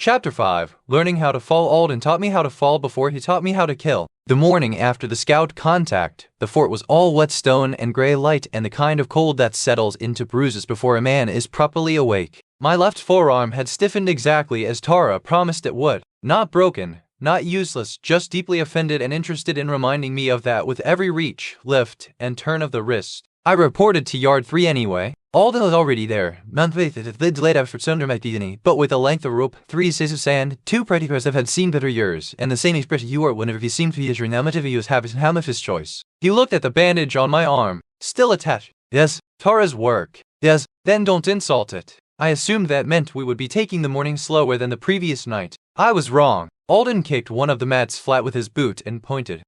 Chapter 5. Learning how to fall. Alden taught me how to fall before he taught me how to kill. The morning after the scout contact, the fort was all wet stone and gray light and the kind of cold that settles into bruises before a man is properly awake. My left forearm had stiffened exactly as Tara promised it would. Not broken, not useless, just deeply offended and interested in reminding me of that with every reach, lift, and turn of the wrist. I reported to Yard 3 anyway. Alden was already there, but with a length of rope, 3 says of sand, 2 pretty pairs have seen better years, and the same expression you are whenever he seemed to be his renominative he was half of his choice. He looked at the bandage on my arm, still attached. Yes, Tara's work. Yes, then don't insult it. I assumed that meant we would be taking the morning slower than the previous night. I was wrong. Alden kicked one of the mats flat with his boot and pointed.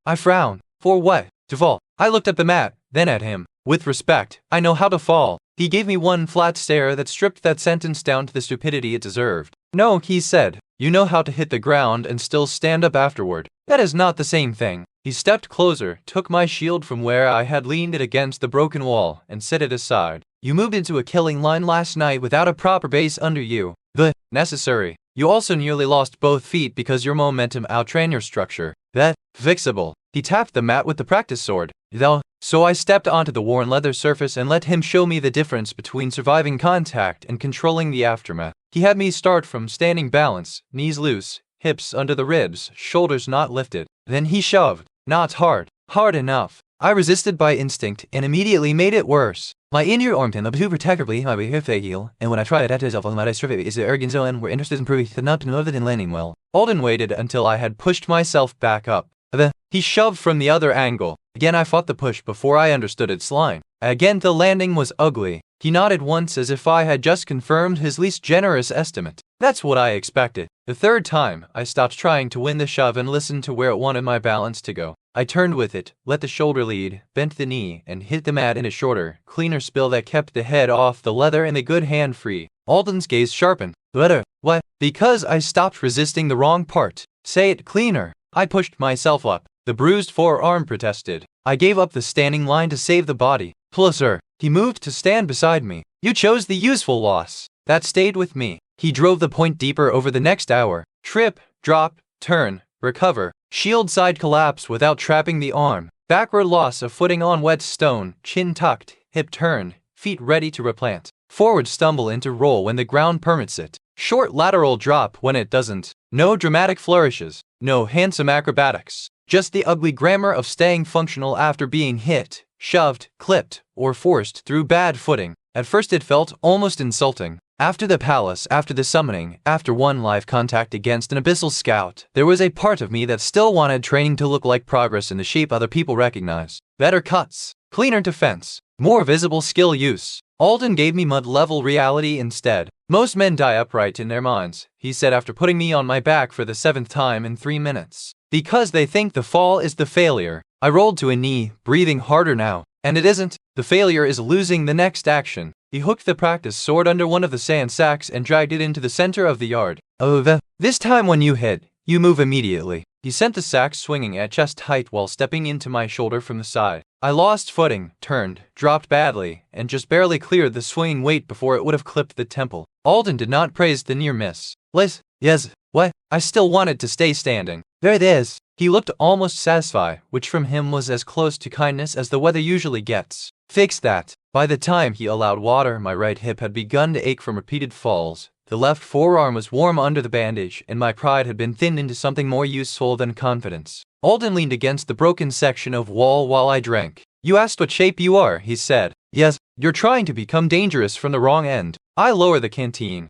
I frowned. For what? To fall. I looked at the mat, then at him. With respect, I know how to fall. He gave me one flat stare that stripped that sentence down to the stupidity it deserved. No, he said, you know how to hit the ground and still stand up afterward. That is not the same thing. He stepped closer, took my shield from where I had leaned it against the broken wall, and set it aside. You moved into a killing line last night without a proper base under you. The necessary. You also nearly lost both feet because your momentum outran your structure. That fixable. He tapped the mat with the practice sword. So I stepped onto the worn leather surface and let him show me the difference between surviving contact and controlling the aftermath. He had me start from standing balance, knees loose, hips under the ribs, shoulders not lifted. Then he shoved. Not hard. Hard enough. I resisted by instinct and immediately made it worse. My inner arm turned up too protectively, my behavior failed, and when I tried it myself on my survey is the arrogant zone were interested in proving to not know that in landing well. Alden waited until I had pushed myself back up. He shoved from the other angle. Again I fought the push before I understood its line. Again the landing was ugly. He nodded once as if I had just confirmed his least generous estimate. That's what I expected. The third time, I stopped trying to win the shove and listened to where it wanted my balance to go. I turned with it, let the shoulder lead, bent the knee, and hit the mat in a shorter, cleaner spill that kept the head off the leather and the good hand free. Alden's gaze sharpened. Better. What? Because I stopped resisting the wrong part. Say it cleaner. I pushed myself up. The bruised forearm protested. I gave up the standing line to save the body. Closer. He moved to stand beside me. You chose the useful loss. That stayed with me. He drove the point deeper over the next hour. Trip, drop, turn, recover. Shield side collapse without trapping the arm. Backward loss of footing on wet stone. Chin tucked, hip turn, feet ready to replant. Forward stumble into roll when the ground permits it. Short lateral drop when it doesn't. No dramatic flourishes. No handsome acrobatics. Just the ugly grammar of staying functional after being hit, shoved, clipped, or forced through bad footing. At first it felt almost insulting. After the palace, after the summoning, after one live contact against an abyssal scout, there was a part of me that still wanted training to look like progress in the shape other people recognize. Better cuts, cleaner defense, more visible skill use. Alden gave me mud-level reality instead. Most men die upright in their minds, he said after putting me on my back for the 7th time in 3 minutes. Because they think the fall is the failure. I rolled to a knee, breathing harder now. And it isn't. The failure is losing the next action. He hooked the practice sword under one of the sand sacks and dragged it into the center of the yard. This time when you hit, you move immediately. He sent the sack swinging at chest height while stepping into my shoulder from the side. I lost footing, turned, dropped badly, and just barely cleared the swinging weight before it would have clipped the temple. Alden did not praise the near miss. Yes, what? I still wanted to stay standing. There it is. He looked almost satisfied, which from him was as close to kindness as the weather usually gets. Fix that. By the time he allowed water, my right hip had begun to ache from repeated falls. The left forearm was warm under the bandage, and my pride had been thinned into something more useful than confidence. Alden leaned against the broken section of wall while I drank. You asked what shape you are, he said. Yes, you're trying to become dangerous from the wrong end. I lower the canteen.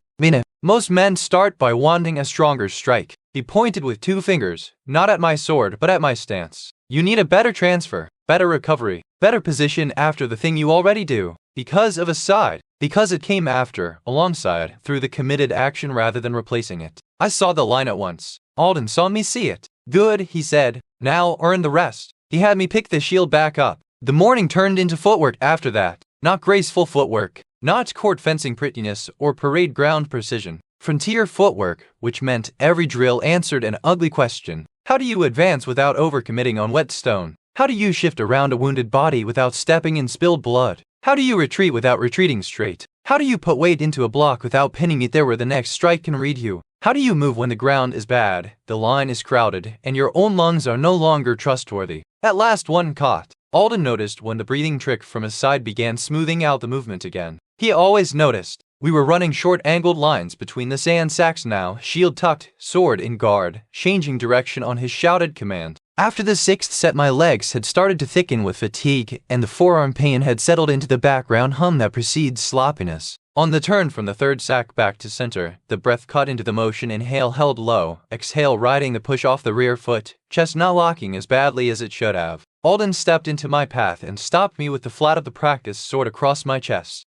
Most men start by wanting a stronger strike. He pointed with 2 fingers, not at my sword but at my stance. You need a better transfer, better recovery, better position after the thing you already do. Because of a side. Because it came after, alongside, through the committed action rather than replacing it. I saw the line at once. Alden saw me see it. Good, he said. Now earn the rest. He had me pick the shield back up. The morning turned into footwork after that. Not graceful footwork. Not court fencing prettiness or parade ground precision. Frontier footwork, which meant every drill answered an ugly question. How do you advance without overcommitting on wet stone? How do you shift around a wounded body without stepping in spilled blood? How do you retreat without retreating straight? How do you put weight into a block without pinning it there where the next strike can read you? How do you move when the ground is bad, the line is crowded, and your own lungs are no longer trustworthy? At last one caught. Alden noticed when the breathing trick from his side began smoothing out the movement again. He always noticed. We were running short angled lines between the sand sacks now, shield tucked, sword in guard, changing direction on his shouted command. After the sixth set my legs had started to thicken with fatigue, and the forearm pain had settled into the background hum that precedes sloppiness. On the turn from the third sack back to center, the breath cut into the motion, inhale held low, exhale riding the push off the rear foot, chest not locking as badly as it should have. Alden stepped into my path and stopped me with the flat of the practice sword across my chest.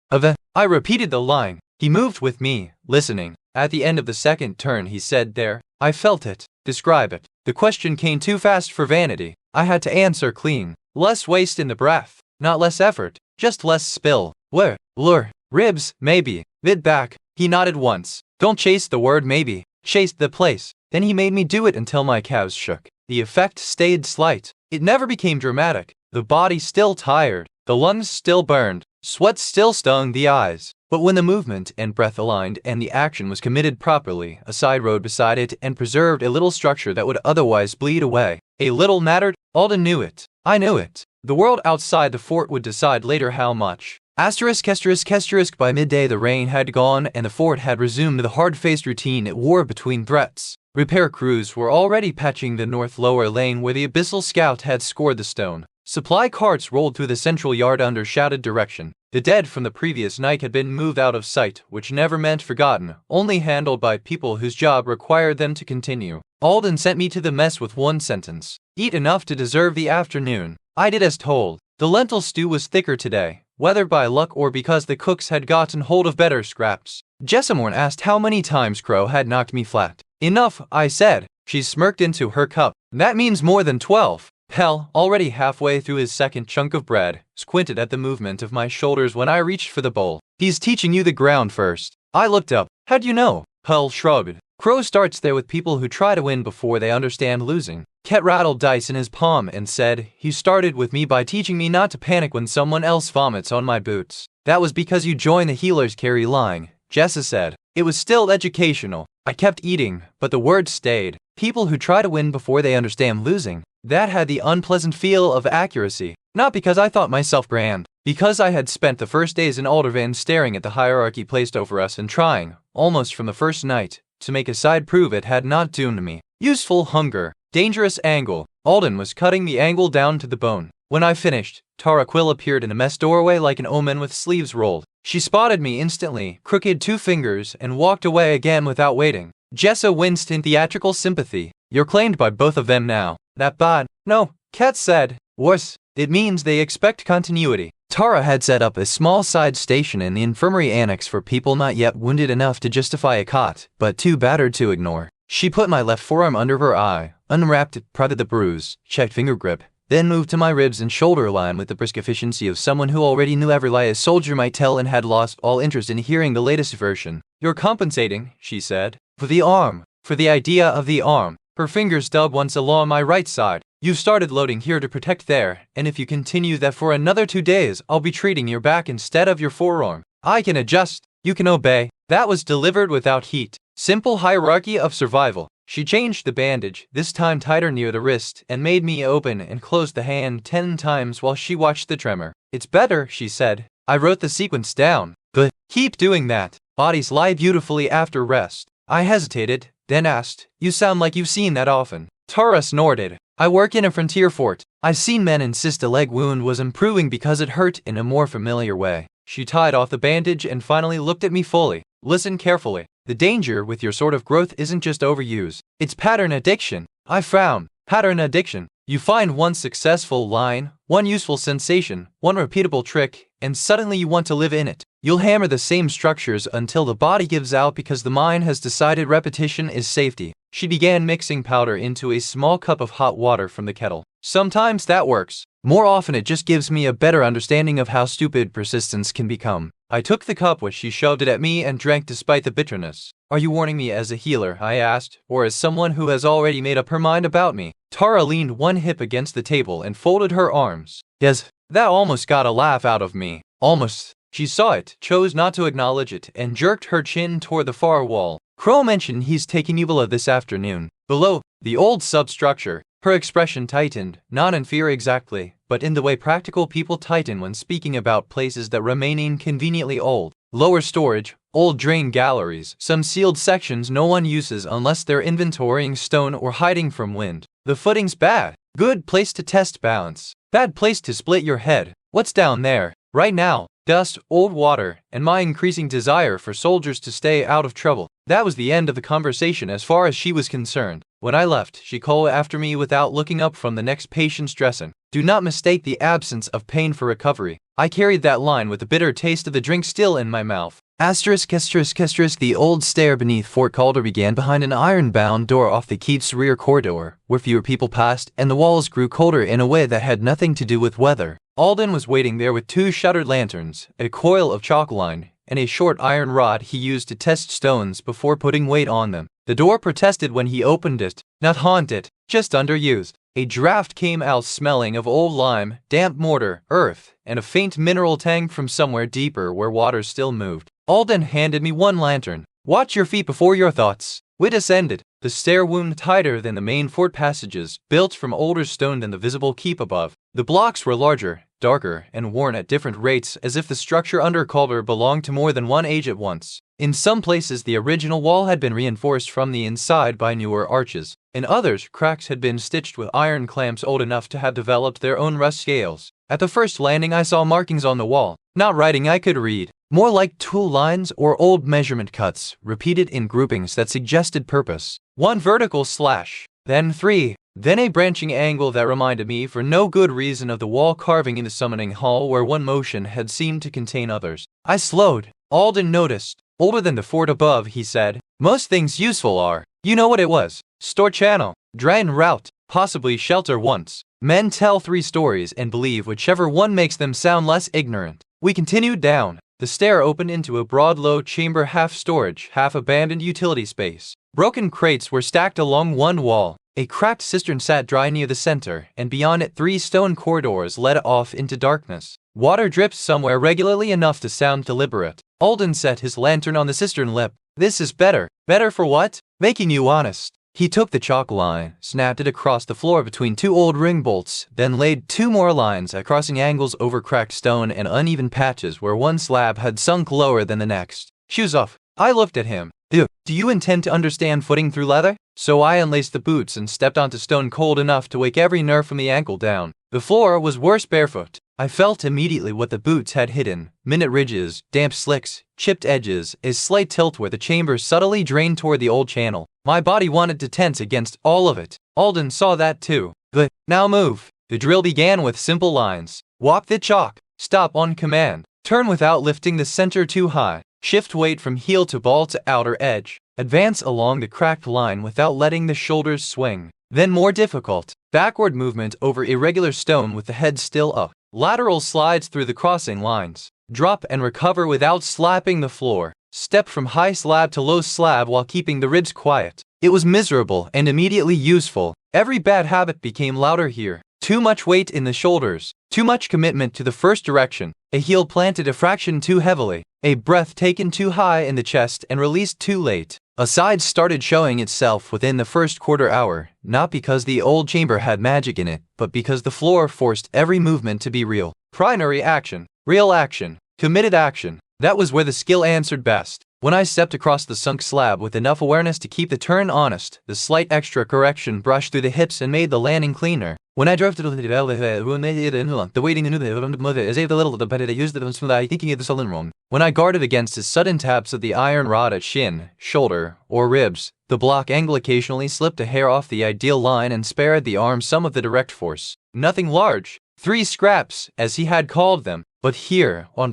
I repeated the line. He moved with me, listening. At the end of the second turn he said, "There, I felt it. Describe it." The question came too fast for vanity. I had to answer clean. Less waste in the breath. Not less effort, just less spill. Where? Lure. Ribs, maybe. Vid back. He nodded once. Don't chase the word maybe. Chase the place. Then he made me do it until my calves shook. The effect stayed slight. It never became dramatic. The body still tired. The lungs still burned. Sweat still stung the eyes. But when the movement and breath aligned and the action was committed properly, a side rode beside it and preserved a little structure that would otherwise bleed away. A little mattered. Alden knew it. I knew it. The world outside the fort would decide later how much. ******. By midday the rain had gone and the fort had resumed the hard-faced routine it wore between threats. Repair crews were already patching the north lower lane where the Abyssal Scout had scored the stone. Supply carts rolled through the central yard under shouted direction. The dead from the previous night had been moved out of sight, which never meant forgotten, only handled by people whose job required them to continue. Alden sent me to the mess with one sentence. Eat enough to deserve the afternoon. I did as told. The lentil stew was thicker today, whether by luck or because the cooks had gotten hold of better scraps. Jessamorn asked how many times Crow had knocked me flat. Enough, I said. She smirked into her cup. That means more than 12. Hell, already halfway through his second chunk of bread, squinted at the movement of my shoulders when I reached for the bowl. He's teaching you the ground first. I looked up. How'd you know? Hell shrugged. Crow starts there with people who try to win before they understand losing. Ket rattled dice in his palm and said, he started with me by teaching me not to panic when someone else vomits on my boots. That was because you joined the healers carry line, Jessa said. It was still educational. I kept eating, but the word stayed. People who try to win before they understand losing. That had the unpleasant feel of accuracy. Not because I thought myself grand. Because I had spent the first days in Aldervan staring at the hierarchy placed over us and trying, almost from the first night, to make a side prove it had not doomed me. Useful hunger. Dangerous angle. Alden was cutting the angle down to the bone. When I finished, Tara Quill appeared in the mess doorway like an omen with sleeves rolled. She spotted me instantly, crooked 2 fingers, and walked away again without waiting. Jessa winced in theatrical sympathy. You're claimed by both of them now. That bad? No, Kat said. Worse, it means they expect continuity. Tara had set up a small side station in the infirmary annex for people not yet wounded enough to justify a cot, but too battered to ignore. She put my left forearm under her eye, unwrapped it, prodded the bruise, checked finger grip, then moved to my ribs and shoulder line with the brisk efficiency of someone who already knew every lie a soldier might tell and had lost all interest in hearing the latest version. You're compensating, she said, for the arm, for the idea of the arm. Her fingers dubbed once along my right side. You've started loading here to protect there, and if you continue that for another 2 days, I'll be treating your back instead of your forearm. I can adjust. You can obey. That was delivered without heat. Simple hierarchy of survival. She changed the bandage, this time tighter near the wrist, and made me open and close the hand 10 times while she watched the tremor. It's better, she said. I wrote the sequence down. Good. Keep doing that. Bodies lie beautifully after rest. I hesitated, then asked, you sound like you've seen that often. Tara snorted. I work in a frontier fort. I've seen men insist a leg wound was improving because it hurt in a more familiar way. She tied off the bandage and finally looked at me fully. Listen carefully. The danger with your sort of growth isn't just overuse. It's pattern addiction. I frown. Pattern addiction. You find one successful line, one useful sensation, one repeatable trick, and suddenly you want to live in it. You'll hammer the same structures until the body gives out because the mind has decided repetition is safety. She began mixing powder into a small cup of hot water from the kettle. Sometimes that works. More often it just gives me a better understanding of how stupid persistence can become. I took the cup which she shoved it at me and drank despite the bitterness. Are you warning me as a healer, I asked, or as someone who has already made up her mind about me? Tara leaned one hip against the table and folded her arms. Yes, that almost got a laugh out of me. Almost. She saw it, chose not to acknowledge it, and jerked her chin toward the far wall. Crow mentioned he's taking Ebola this afternoon. Below, the old substructure. Her expression tightened, not in fear exactly, but in the way practical people tighten when speaking about places that remain inconveniently old. Lower storage, old drain galleries, some sealed sections no one uses unless they're inventorying stone or hiding from wind. The footing's bad. Good place to test balance. Bad place to split your head. What's down there? Right now, dust, old water, and my increasing desire for soldiers to stay out of trouble. That was the end of the conversation as far as she was concerned. When I left, she called after me without looking up from the next patient's dressing. Do not mistake the absence of pain for recovery. I carried that line with the bitter taste of the drink still in my mouth. The old stair beneath Fort Calder began behind an iron-bound door off the keep's rear corridor, where fewer people passed, and the walls grew colder in a way that had nothing to do with weather. Alden was waiting there with 2 shuttered lanterns, a coil of chalk line, and a short iron rod he used to test stones before putting weight on them. The door protested when he opened it. Not haunted, just underused. A draft came out smelling of old lime, damp mortar, earth, and a faint mineral tang from somewhere deeper where water still moved. Alden handed me 1 lantern. Watch your feet before your thoughts. We descended. The stair wound tighter than the main fort passages, built from older stone than the visible keep above. The blocks were larger, darker, and worn at different rates as if the structure under Calder belonged to more than one age at once. In some places the original wall had been reinforced from the inside by newer arches. In others, cracks had been stitched with iron clamps old enough to have developed their own rust scales. At the first landing I saw markings on the wall, not writing I could read. More like tool lines or old measurement cuts, repeated in groupings that suggested purpose. 1 vertical slash, then 3, then a branching angle that reminded me for no good reason of the wall carving in the summoning hall where one motion had seemed to contain others. I slowed. Alden noticed. Older than the fort above, he said. Most things useful are. You know what it was. Store channel, drain route, possibly shelter once. Men tell 3 stories and believe whichever one makes them sound less ignorant. We continued down. The stair opened into a broad low chamber, half storage, half abandoned utility space. Broken crates were stacked along one wall. A cracked cistern sat dry near the center, and beyond it 3 stone corridors led off into darkness. Water dripped somewhere regularly enough to sound deliberate. Alden set his lantern on the cistern lip. This is better. Better for what? Making you honest. He took the chalk line, snapped it across the floor between 2 old ring bolts, then laid 2 more lines at crossing angles over cracked stone and uneven patches where one slab had sunk lower than the next. Shoes off. I looked at him. Do you intend to understand footing through leather? So I unlaced the boots and stepped onto stone cold enough to wake every nerve from the ankle down. The floor was worse barefoot. I felt immediately what the boots had hidden. Minute ridges, damp slicks, chipped edges, a slight tilt where the chamber subtly drained toward the old channel. My body wanted to tense against all of it. Alden saw that too. Good. Now move. The drill began with simple lines. Walk the chalk. Stop on command. Turn without lifting the center too high. Shift weight from heel to ball to outer edge. Advance along the cracked line without letting the shoulders swing. Then more difficult. Backward movement over irregular stone with the head still up. Lateral slides through the crossing lines. Drop and recover without slapping the floor. Step from high slab to low slab while keeping the ribs quiet. It was miserable and immediately useful. Every bad habit became louder here. Too much weight in the shoulders. Too much commitment to the first direction. A heel planted a fraction too heavily. A breath taken too high in the chest and released too late. A side started showing itself within the first quarter hour, not because the old chamber had magic in it, but because the floor forced every movement to be real. Primary action. Real action. Committed action. That was where the skill answered best. When I stepped across the sunk slab with enough awareness to keep the turn honest, the slight extra correction brushed through the hips and made the landing cleaner. When I drove to the waiting as a little but I used it thinking of the sullen room. When I guarded against his sudden taps of the iron rod at shin, shoulder, or ribs, the block angle occasionally slipped a hair off the ideal line and spared the arm some of the direct force. Nothing large. 3 scraps, as he had called them. But here, on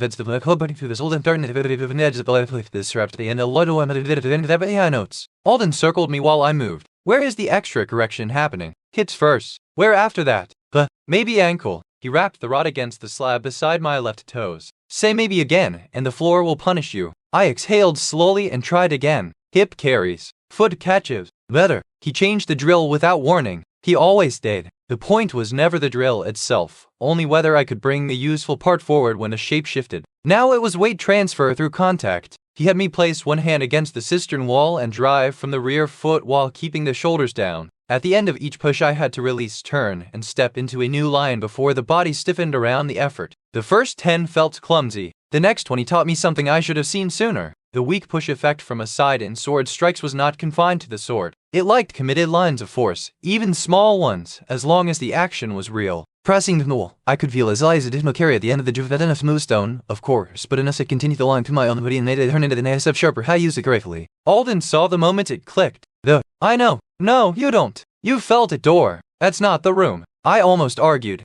notes, Alden circled me while I moved. Where is the extra correction happening? Hips first. Where after that? Maybe ankle. He rapped the rod against the slab beside my left toes. Say maybe again, and the floor will punish you. I exhaled slowly and tried again. Hip carries. Foot catches. Better. He changed the drill without warning. He always did. The point was never the drill itself, only whether I could bring the useful part forward when the shape shifted. Now it was weight transfer through contact. He had me place one hand against the cistern wall and drive from the rear foot while keeping the shoulders down. At the end of each push I had to release, turn, and step into a new line before the body stiffened around the effort. The first 10 felt clumsy. The next 20 taught me something I should have seen sooner. The weak push effect from a side in sword strikes was not confined to the sword. It liked committed lines of force, even small ones, as long as the action was real. Pressing the knoll, I could feel as light as a dismal carry at the end of the juvenile smooth stone, of course, but enough to continue the line to my own body and made it turn into the nice of sharper. How use it gratefully. Alden saw the moment it clicked. I know. No, you don't. You felt a door. That's not the room. I almost argued.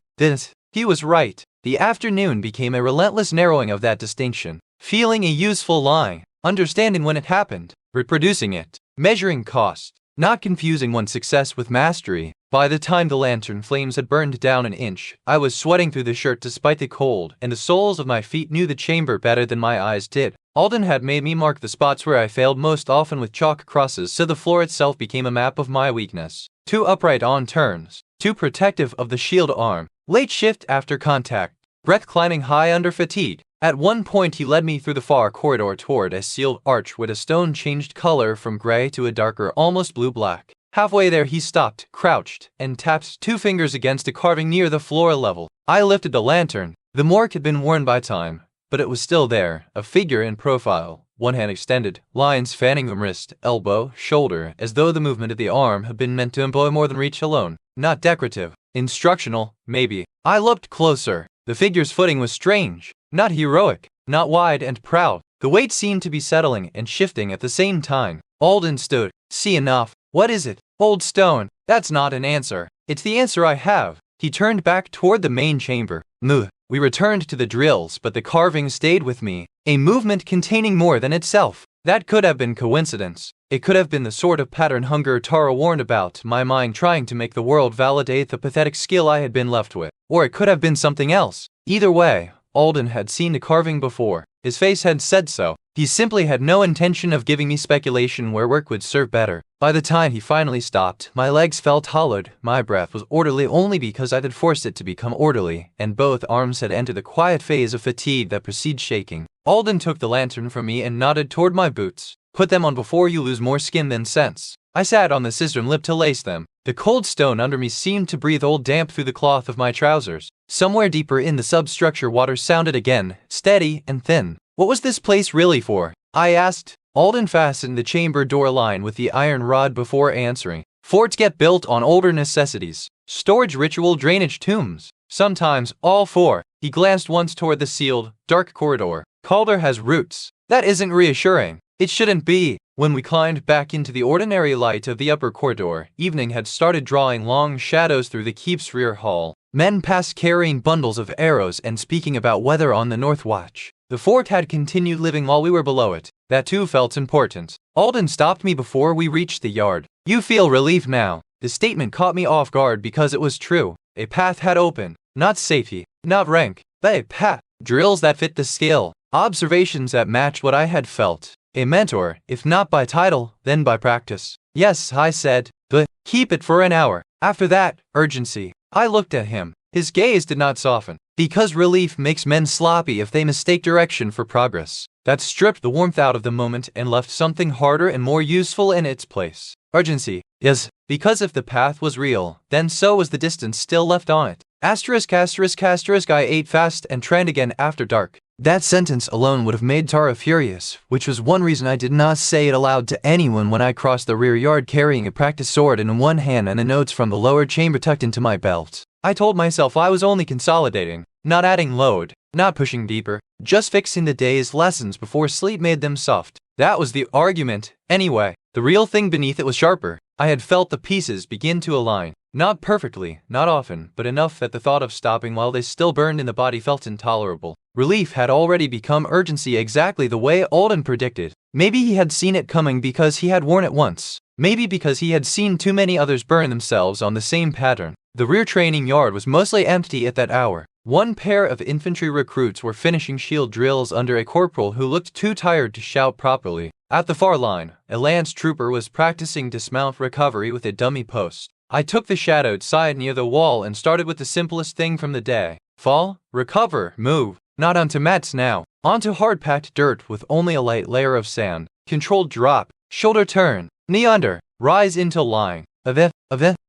He was right. The afternoon became a relentless narrowing of that distinction. Feeling a useful line. Understanding when it happened. Reproducing it. Measuring cost. Not confusing one's success with mastery. By the time the lantern flames had burned down an inch, I was sweating through the shirt despite the cold, and the soles of my feet knew the chamber better than my eyes did. Alden had made me mark the spots where I failed most often with chalk crosses, so the floor itself became a map of my weakness. Too upright on turns. Too protective of the shield arm. Late shift after contact. Breath climbing high under fatigue. At one point he led me through the far corridor toward a sealed arch where the stone changed color from gray to a darker, almost blue-black. Halfway there he stopped, crouched, and tapped 2 fingers against a carving near the floor level. I lifted the lantern. The mark had been worn by time, but it was still there, a figure in profile, one hand extended, lines fanning from wrist, elbow, shoulder, as though the movement of the arm had been meant to employ more than reach alone. Not decorative. Instructional, maybe. I looked closer. The figure's footing was strange. Not heroic. Not wide and proud. The weight seemed to be settling and shifting at the same time. Alden stood. See enough. What is it? Old stone. That's not an answer. It's the answer I have. He turned back toward the main chamber. We returned to the drills, but the carving stayed with me. A movement containing more than itself. That could have been coincidence. It could have been the sort of pattern hunger Tara warned about, my mind trying to make the world validate the pathetic skill I had been left with. Or it could have been something else. Either way, Alden had seen the carving before. His face had said so. He simply had no intention of giving me speculation where work would serve better. By the time he finally stopped, my legs felt hollowed, my breath was orderly only because I had forced it to become orderly, and both arms had entered the quiet phase of fatigue that precedes shaking. Alden took the lantern from me and nodded toward my boots. Put them on before you lose more skin than sense. I sat on the cistern lip to lace them. The cold stone under me seemed to breathe old damp through the cloth of my trousers. Somewhere deeper in the substructure water sounded again, steady and thin. What was this place really for? I asked. Alden fastened the chamber door line with the iron rod before answering. Forts get built on older necessities. Storage ritual drainage tombs. Sometimes all 4. He glanced once toward the sealed, dark corridor. Calder has roots. That isn't reassuring. It shouldn't be. When we climbed back into the ordinary light of the upper corridor, evening had started drawing long shadows through the keep's rear hall. Men passed carrying bundles of arrows and speaking about weather on the North Watch. The fort had continued living while we were below it. That too felt important. Alden stopped me before we reached the yard. You feel relief now. The statement caught me off guard because it was true. A path had opened. Not safety, not rank, but a path. Drills that fit the skill. Observations that matched what I had felt. A mentor, if not by title, then by practice. Yes, I said, but keep it for an hour. After that, urgency. I looked at him. His gaze did not soften. Because relief makes men sloppy if they mistake direction for progress. That stripped the warmth out of the moment and left something harder and more useful in its place. Urgency. Yes, because if the path was real, then so was the distance still left on it. Asterisk. I ate fast and trained again after dark. That sentence alone would have made Tara furious, which was one reason I did not say it aloud to anyone when I crossed the rear yard carrying a practice sword in one hand and the notes from the lower chamber tucked into my belt. I told myself I was only consolidating, not adding load, not pushing deeper, just fixing the day's lessons before sleep made them soft. That was the argument, anyway. The real thing beneath it was sharper. I had felt the pieces begin to align. Not perfectly, not often, but enough that the thought of stopping while they still burned in the body felt intolerable. Relief had already become urgency exactly the way Alden predicted. Maybe he had seen it coming because he had worn it once. Maybe because he had seen too many others burn themselves on the same pattern. The rear training yard was mostly empty at that hour. One pair of infantry recruits were finishing shield drills under a corporal who looked too tired to shout properly. At the far line, a lance trooper was practicing dismount recovery with a dummy post. I took the shadowed side near the wall and started with the simplest thing from the day. Fall, recover, move. Not onto mats now. Onto hard-packed dirt with only a light layer of sand. Controlled drop, shoulder turn, knee under, rise into line.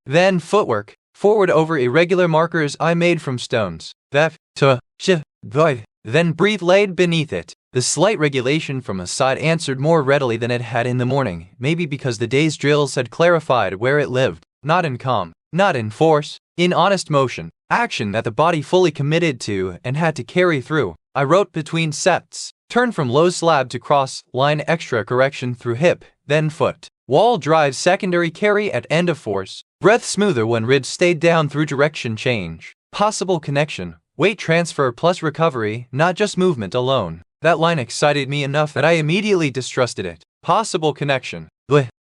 Then footwork. Forward over irregular markers I made from stones. Then breathe laid beneath it. The slight regulation from a side answered more readily than it had in the morning, maybe because the day's drills had clarified where it lived. Not in calm, not in force, in honest motion, action that the body fully committed to and had to carry through. I wrote between sets, turn from low slab to cross, line extra correction through hip, then foot. Wall drive secondary carry at end of force, breath smoother when ridge stayed down through direction change. Possible connection, weight transfer plus recovery, not just movement alone. That line excited me enough that I immediately distrusted it. Possible connection.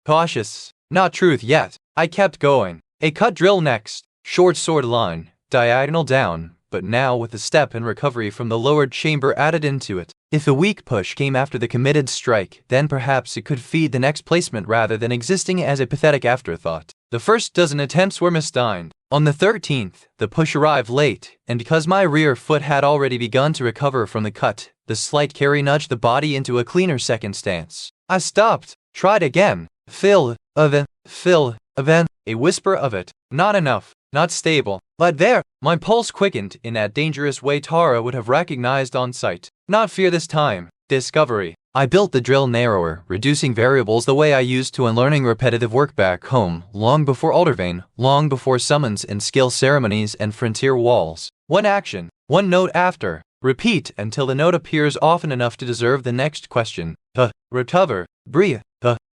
Cautious. Not truth yet. I kept going. A cut drill next. Short sword line. Diagonal down. But now with the step and recovery from the lowered chamber added into it. If the weak push came after the committed strike, then perhaps it could feed the next placement rather than existing as a pathetic afterthought. The first dozen attempts were misdimed. On the 13th, the push arrived late, and because my rear foot had already begun to recover from the cut, the slight carry nudged the body into a cleaner second stance. I stopped, tried again. A whisper of it. Not enough, not stable. But there, my pulse quickened in that dangerous way Tara would have recognized on sight. Not fear this time, discovery. I built the drill narrower, reducing variables the way I used to unlearning repetitive work back home, long before Aldervane, long before summons and skill ceremonies and frontier walls. One action, one note after. Repeat until the note appears often enough to deserve the next question. Recover, breathe,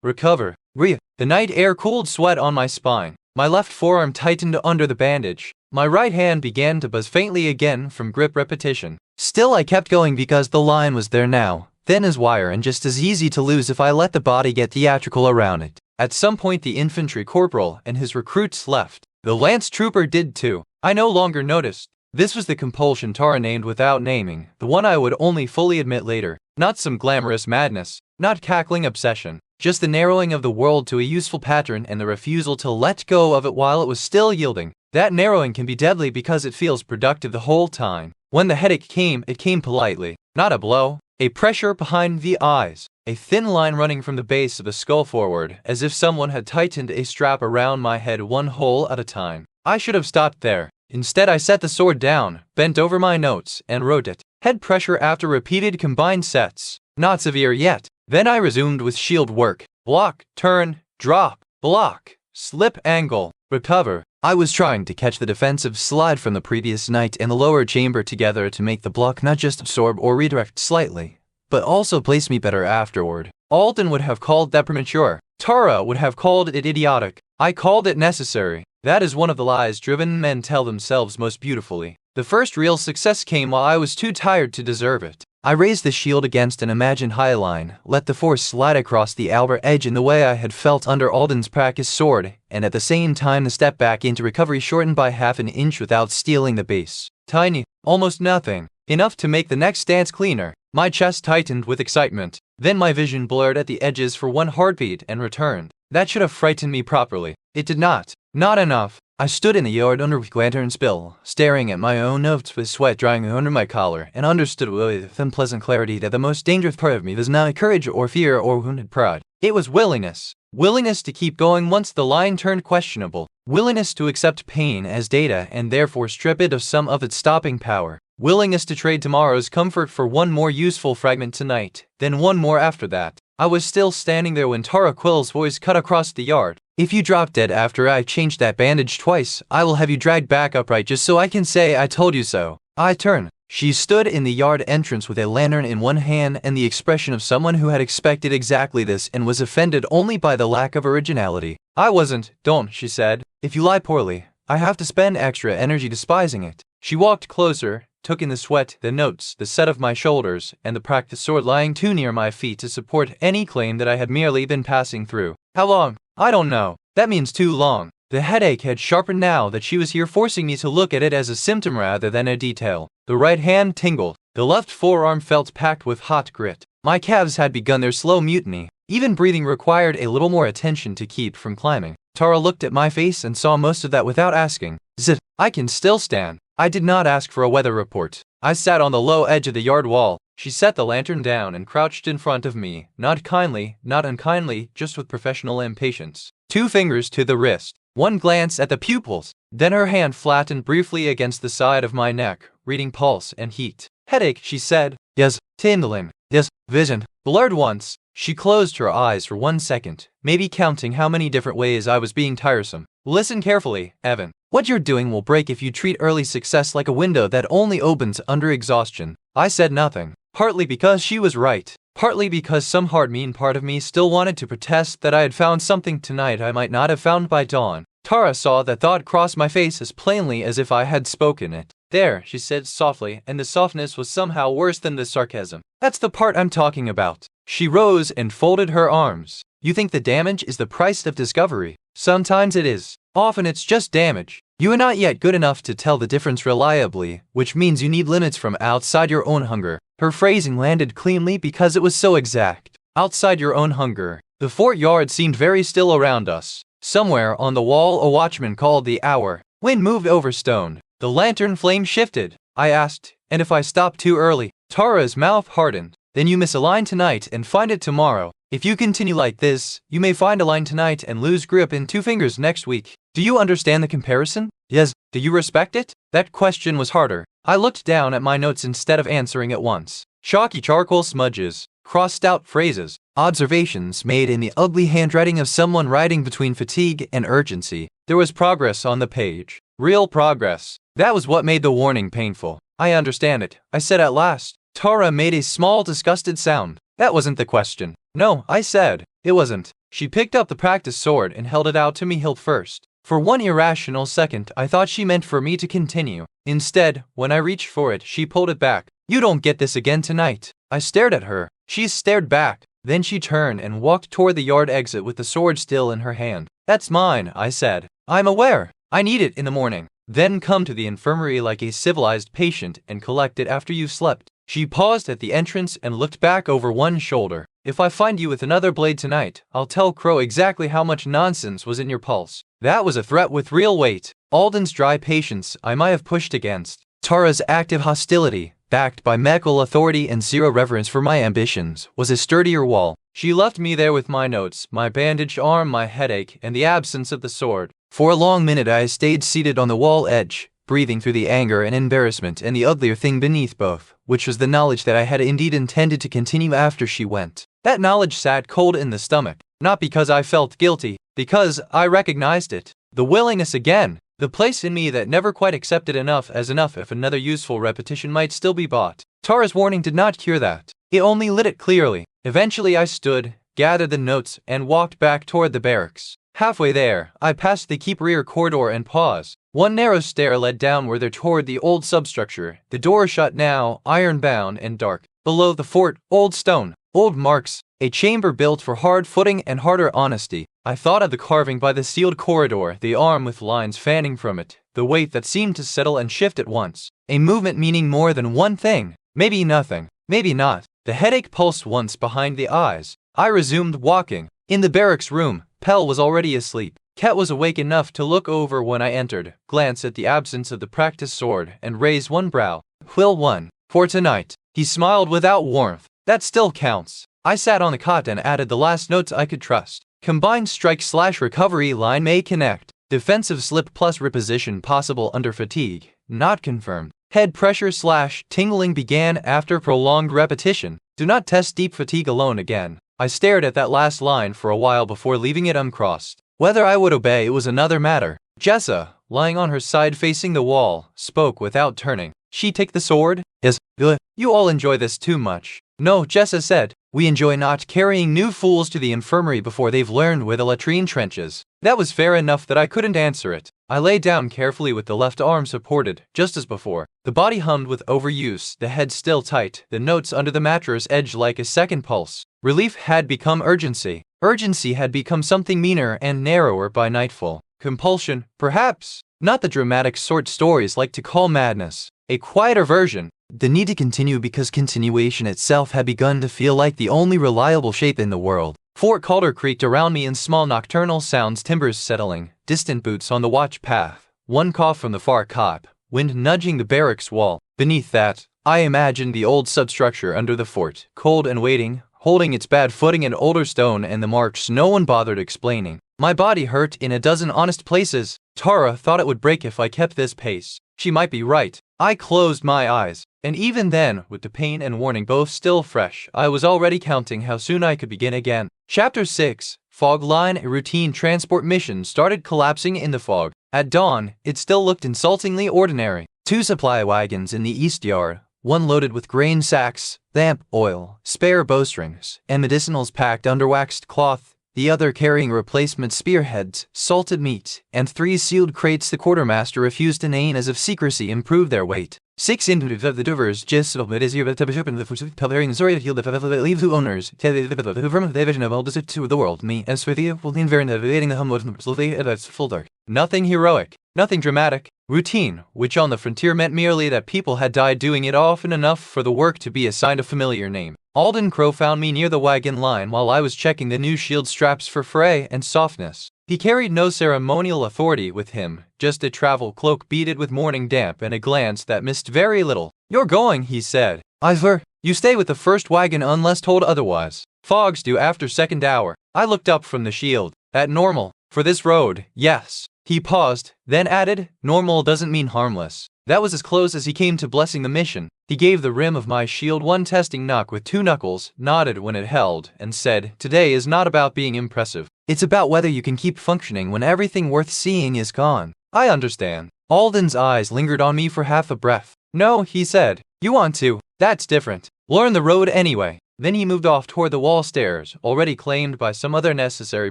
recover, breathe. The night air cooled sweat on my spine. My left forearm tightened under the bandage. My right hand began to buzz faintly again from grip repetition. Still I kept going because the line was there now, thin as wire and just as easy to lose if I let the body get theatrical around it. At some point the infantry corporal and his recruits left. The lance trooper did too. I no longer noticed. This was the compulsion Tara named without naming, the one I would only fully admit later. Not some glamorous madness, not cackling obsession, just the narrowing of the world to a useful pattern and the refusal to let go of it while it was still yielding. That narrowing can be deadly because it feels productive the whole time. When the headache came, it came politely. Not a blow, a pressure behind the eyes, a thin line running from the base of the skull forward, as if someone had tightened a strap around my head one hole at a time. I should have stopped there. Instead I set the sword down, bent over my notes, and wrote it. Head pressure after repeated combined sets. Not severe yet. Then I resumed with shield work. Block, turn, drop, block, slip angle, recover. I was trying to catch the defensive slide from the previous night and the lower chamber together to make the block not just absorb or redirect slightly, but also place me better afterward. Alden would have called that premature. Tara would have called it idiotic. I called it necessary. That is one of the lies driven men tell themselves most beautifully. The first real success came while I was too tired to deserve it. I raised the shield against an imagined high line, let the force slide across the outer edge in the way I had felt under Alden's practice sword, and at the same time the step back into recovery shortened by half an inch without stealing the base. Tiny, almost nothing, enough to make the next stance cleaner. My chest tightened with excitement. Then my vision blurred at the edges for one heartbeat and returned. That should have frightened me properly. It did not. Not enough. I stood in the yard under the lantern spill, staring at my own notes with sweat drying under my collar, and understood with unpleasant clarity that the most dangerous part of me was not courage or fear or wounded pride. It was willingness. Willingness to keep going once the line turned questionable. Willingness to accept pain as data and therefore strip it of some of its stopping power. Willingness to trade tomorrow's comfort for one more useful fragment tonight, then one more after that. I was still standing there when Tara Quill's voice cut across the yard. If you drop dead after I changed that bandage twice, I will have you dragged back upright just so I can say I told you so. I turn. She stood in the yard entrance with a lantern in one hand and the expression of someone who had expected exactly this and was offended only by the lack of originality. I wasn't. Don't, she said. If you lie poorly, I have to spend extra energy despising it. She walked closer, took in the sweat, the notes, the set of my shoulders, and the practice sword lying too near my feet to support any claim that I had merely been passing through. How long? I don't know. That means too long. The headache had sharpened now that she was here, forcing me to look at it as a symptom rather than a detail. The right hand tingled. The left forearm felt packed with hot grit. My calves had begun their slow mutiny. Even breathing required a little more attention to keep from climbing. Tara looked at my face and saw most of that without asking. Zit, I can still stand. I did not ask for a weather report. I sat on the low edge of the yard wall. She set the lantern down and crouched in front of me, not kindly, not unkindly, just with professional impatience. 2 fingers to the wrist, 1 glance at the pupils, then her hand flattened briefly against the side of my neck, reading pulse and heat. Headache, she said. Yes, tingling. Yes, vision. Blurred once. She closed her eyes for 1 second, maybe counting how many different ways I was being tiresome. Listen carefully, Evan. What you're doing will break if you treat early success like a window that only opens under exhaustion. I said nothing, partly because she was right, partly because some hard mean part of me still wanted to protest that I had found something tonight I might not have found by dawn. Tara saw that thought cross my face as plainly as if I had spoken it. There, she said softly, and the softness was somehow worse than the sarcasm. That's the part I'm talking about. She rose and folded her arms. You think the damage is the price of discovery? Sometimes it is. Often it's just damage. You are not yet good enough to tell the difference reliably, which means you need limits from outside your own hunger. Her phrasing landed cleanly because it was so exact. Outside your own hunger. The fort yard seemed very still around us. Somewhere on the wall a watchman called the hour. Wind moved over stone. The lantern flame shifted. I asked, and if I stop too early? Tara's mouth hardened. Then you miss a line tonight and find it tomorrow. If you continue like this, you may find a line tonight and lose grip in 2 fingers next week. Do you understand the comparison? Yes. Do you respect it? That question was harder. I looked down at my notes instead of answering at once. Chalky charcoal smudges, crossed out phrases, observations made in the ugly handwriting of someone writing between fatigue and urgency. There was progress on the page. Real progress. That was what made the warning painful. I understand it, I said at last. Tara made a small disgusted sound. That wasn't the question. No, I said. It wasn't. She picked up the practice sword and held it out to me hilt first. For 1 irrational second, I thought she meant for me to continue. Instead, when I reached for it, she pulled it back. You don't get this again tonight. I stared at her. She stared back. Then she turned and walked toward the yard exit with the sword still in her hand. That's mine, I said. I'm aware. I need it in the morning. Then come to the infirmary like a civilized patient and collect it after you've slept. She paused at the entrance and looked back over one shoulder. If I find you with another blade tonight, I'll tell Crow exactly how much nonsense was in your pulse. That was a threat with real weight. Alden's dry patience I might have pushed against. Tara's active hostility, backed by medical authority and zero reverence for my ambitions, was a sturdier wall. She left me there with my notes, my bandaged arm, my headache, and the absence of the sword. For a long minute I stayed seated on the wall edge, breathing through the anger and embarrassment and the uglier thing beneath both, which was the knowledge that I had indeed intended to continue after she went. That knowledge sat cold in the stomach, not because I felt guilty, because I recognized it. The willingness again, the place in me that never quite accepted enough as enough if another useful repetition might still be bought. Tara's warning did not cure that. It only lit it clearly. Eventually I stood, gathered the notes, and walked back toward the barracks. Halfway there, I passed the keep rear corridor and paused. One narrow stair led downward there toward the old substructure, the door shut now, iron-bound and dark. Below the fort, old stone, old marks, a chamber built for hard footing and harder honesty. I thought of the carving by the sealed corridor, the arm with lines fanning from it, the weight that seemed to settle and shift at once. A movement meaning more than one thing. Maybe nothing, maybe not. The headache pulsed once behind the eyes. I resumed walking. In the barracks room, Pell was already asleep. Ket was awake enough to look over when I entered, glance at the absence of the practice sword, and raise one brow. Will one. For tonight. He smiled without warmth. That still counts. I sat on the cot and added the last notes I could trust. Combined strike/recovery line may connect. Defensive slip plus reposition possible under fatigue. Not confirmed. Head pressure/tingling began after prolonged repetition. Do not test deep fatigue alone again. I stared at that last line for a while before leaving it uncrossed. Whether I would obey was another matter. Jessa, lying on her side facing the wall, spoke without turning. She take the sword? Yes. Good. You all enjoy this too much. No, Jessa said. We enjoy not carrying new fools to the infirmary before they've learned where the latrine trenches. That was fair enough that I couldn't answer it. I lay down carefully with the left arm supported, just as before. The body hummed with overuse, the head still tight, the notes under the mattress edged like a second pulse. Relief had become urgency. Urgency had become something meaner and narrower by nightfall. Compulsion, perhaps. Not the dramatic sort stories like to call madness. A quieter version. The need to continue because continuation itself had begun to feel like the only reliable shape in the world. Fort Calder creaked around me in small nocturnal sounds, timbers settling, distant boots on the watch path, one cough from the far cop, wind nudging the barracks wall. Beneath that, I imagined the old substructure under the fort, cold and waiting, holding its bad footing in older stone and the marks no one bothered explaining. My body hurt in a dozen honest places. Tara thought it would break if I kept this pace. She might be right. I closed my eyes, and even then, with the pain and warning both still fresh, I was already counting how soon I could begin again. Chapter 6. Fog line. A routine transport mission started collapsing in the fog. At dawn, it still looked insultingly ordinary. 2 supply wagons in the east yard, one loaded with grain sacks, lamp oil, spare bowstrings, and medicinals packed under waxed cloth, the other carrying replacement spearheads, salted meat, and 3 sealed crates the quartermaster refused to name as if secrecy improved their weight. 6 individuals of the divers just of it is here to the sorry to heal the leave the owners from the vision of all to the world. Me as with you will invariant evading the hum slowly at its full dark. Nothing heroic, nothing dramatic. Routine, which on the frontier meant merely that people had died doing it often enough for the work to be assigned a familiar name. Alden Crow found me near the wagon line while I was checking the new shield straps for fray and softness. He carried no ceremonial authority with him, just a travel cloak beaded with morning damp and a glance that missed very little. "You're going," he said. "Ivor, you stay with the first wagon unless told otherwise. Fogs due after second hour." I looked up from the shield. "At normal. For this road, yes." He paused, then added, "Normal doesn't mean harmless." That was as close as he came to blessing the mission. He gave the rim of my shield one testing knock with 2 knuckles, nodded when it held, and said, "Today is not about being impressive. It's about whether you can keep functioning when everything worth seeing is gone." "I understand." Alden's eyes lingered on me for half a breath. "No," he said. "You want to. That's different. Learn the road anyway." Then he moved off toward the wall stairs, already claimed by some other necessary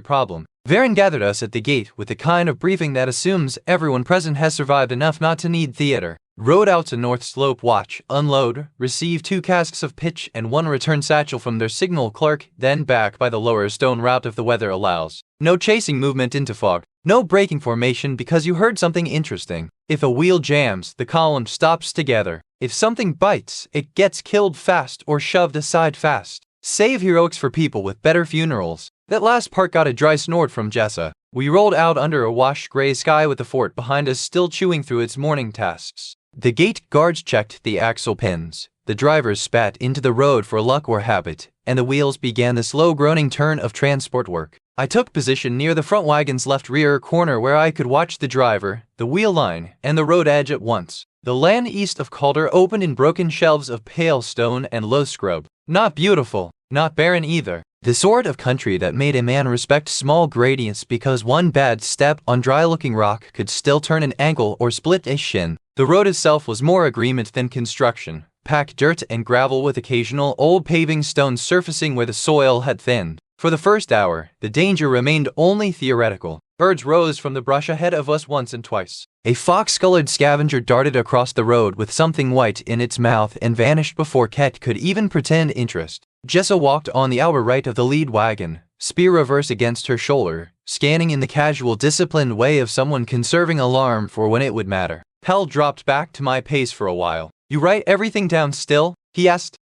problem. Varen gathered us at the gate with the kind of briefing that assumes everyone present has survived enough not to need theater. Rode out to North Slope, watch, unload, receive 2 casks of pitch and 1 return satchel from their signal clerk, then back by the lower stone route if the weather allows. No chasing movement into fog. No braking formation because you heard something interesting. If a wheel jams, the column stops together. If something bites, it gets killed fast or shoved aside fast. Save heroics for people with better funerals. That last part got a dry snort from Jessa. We rolled out under a washed gray sky with the fort behind us still chewing through its morning tasks. The gate guards checked the axle pins. The drivers spat into the road for luck or habit, and the wheels began the slow groaning turn of transport work. I took position near the front wagon's left rear corner where I could watch the driver, the wheel line, and the road edge at once. The land east of Calder opened in broken shelves of pale stone and low scrub. Not beautiful, not barren either. The sort of country that made a man respect small gradients because one bad step on dry-looking rock could still turn an ankle or split a shin. The road itself was more agreement than construction. Packed dirt and gravel with occasional old paving stones surfacing where the soil had thinned. For the first hour, the danger remained only theoretical. Birds rose from the brush ahead of us once and twice. A fox-colored scavenger darted across the road with something white in its mouth and vanished before Ket could even pretend interest. Jessa walked on the outer right of the lead wagon, spear reverse against her shoulder, scanning in the casual, disciplined way of someone conserving alarm for when it would matter. Hal dropped back to my pace for a while. "You write everything down still?" he asked.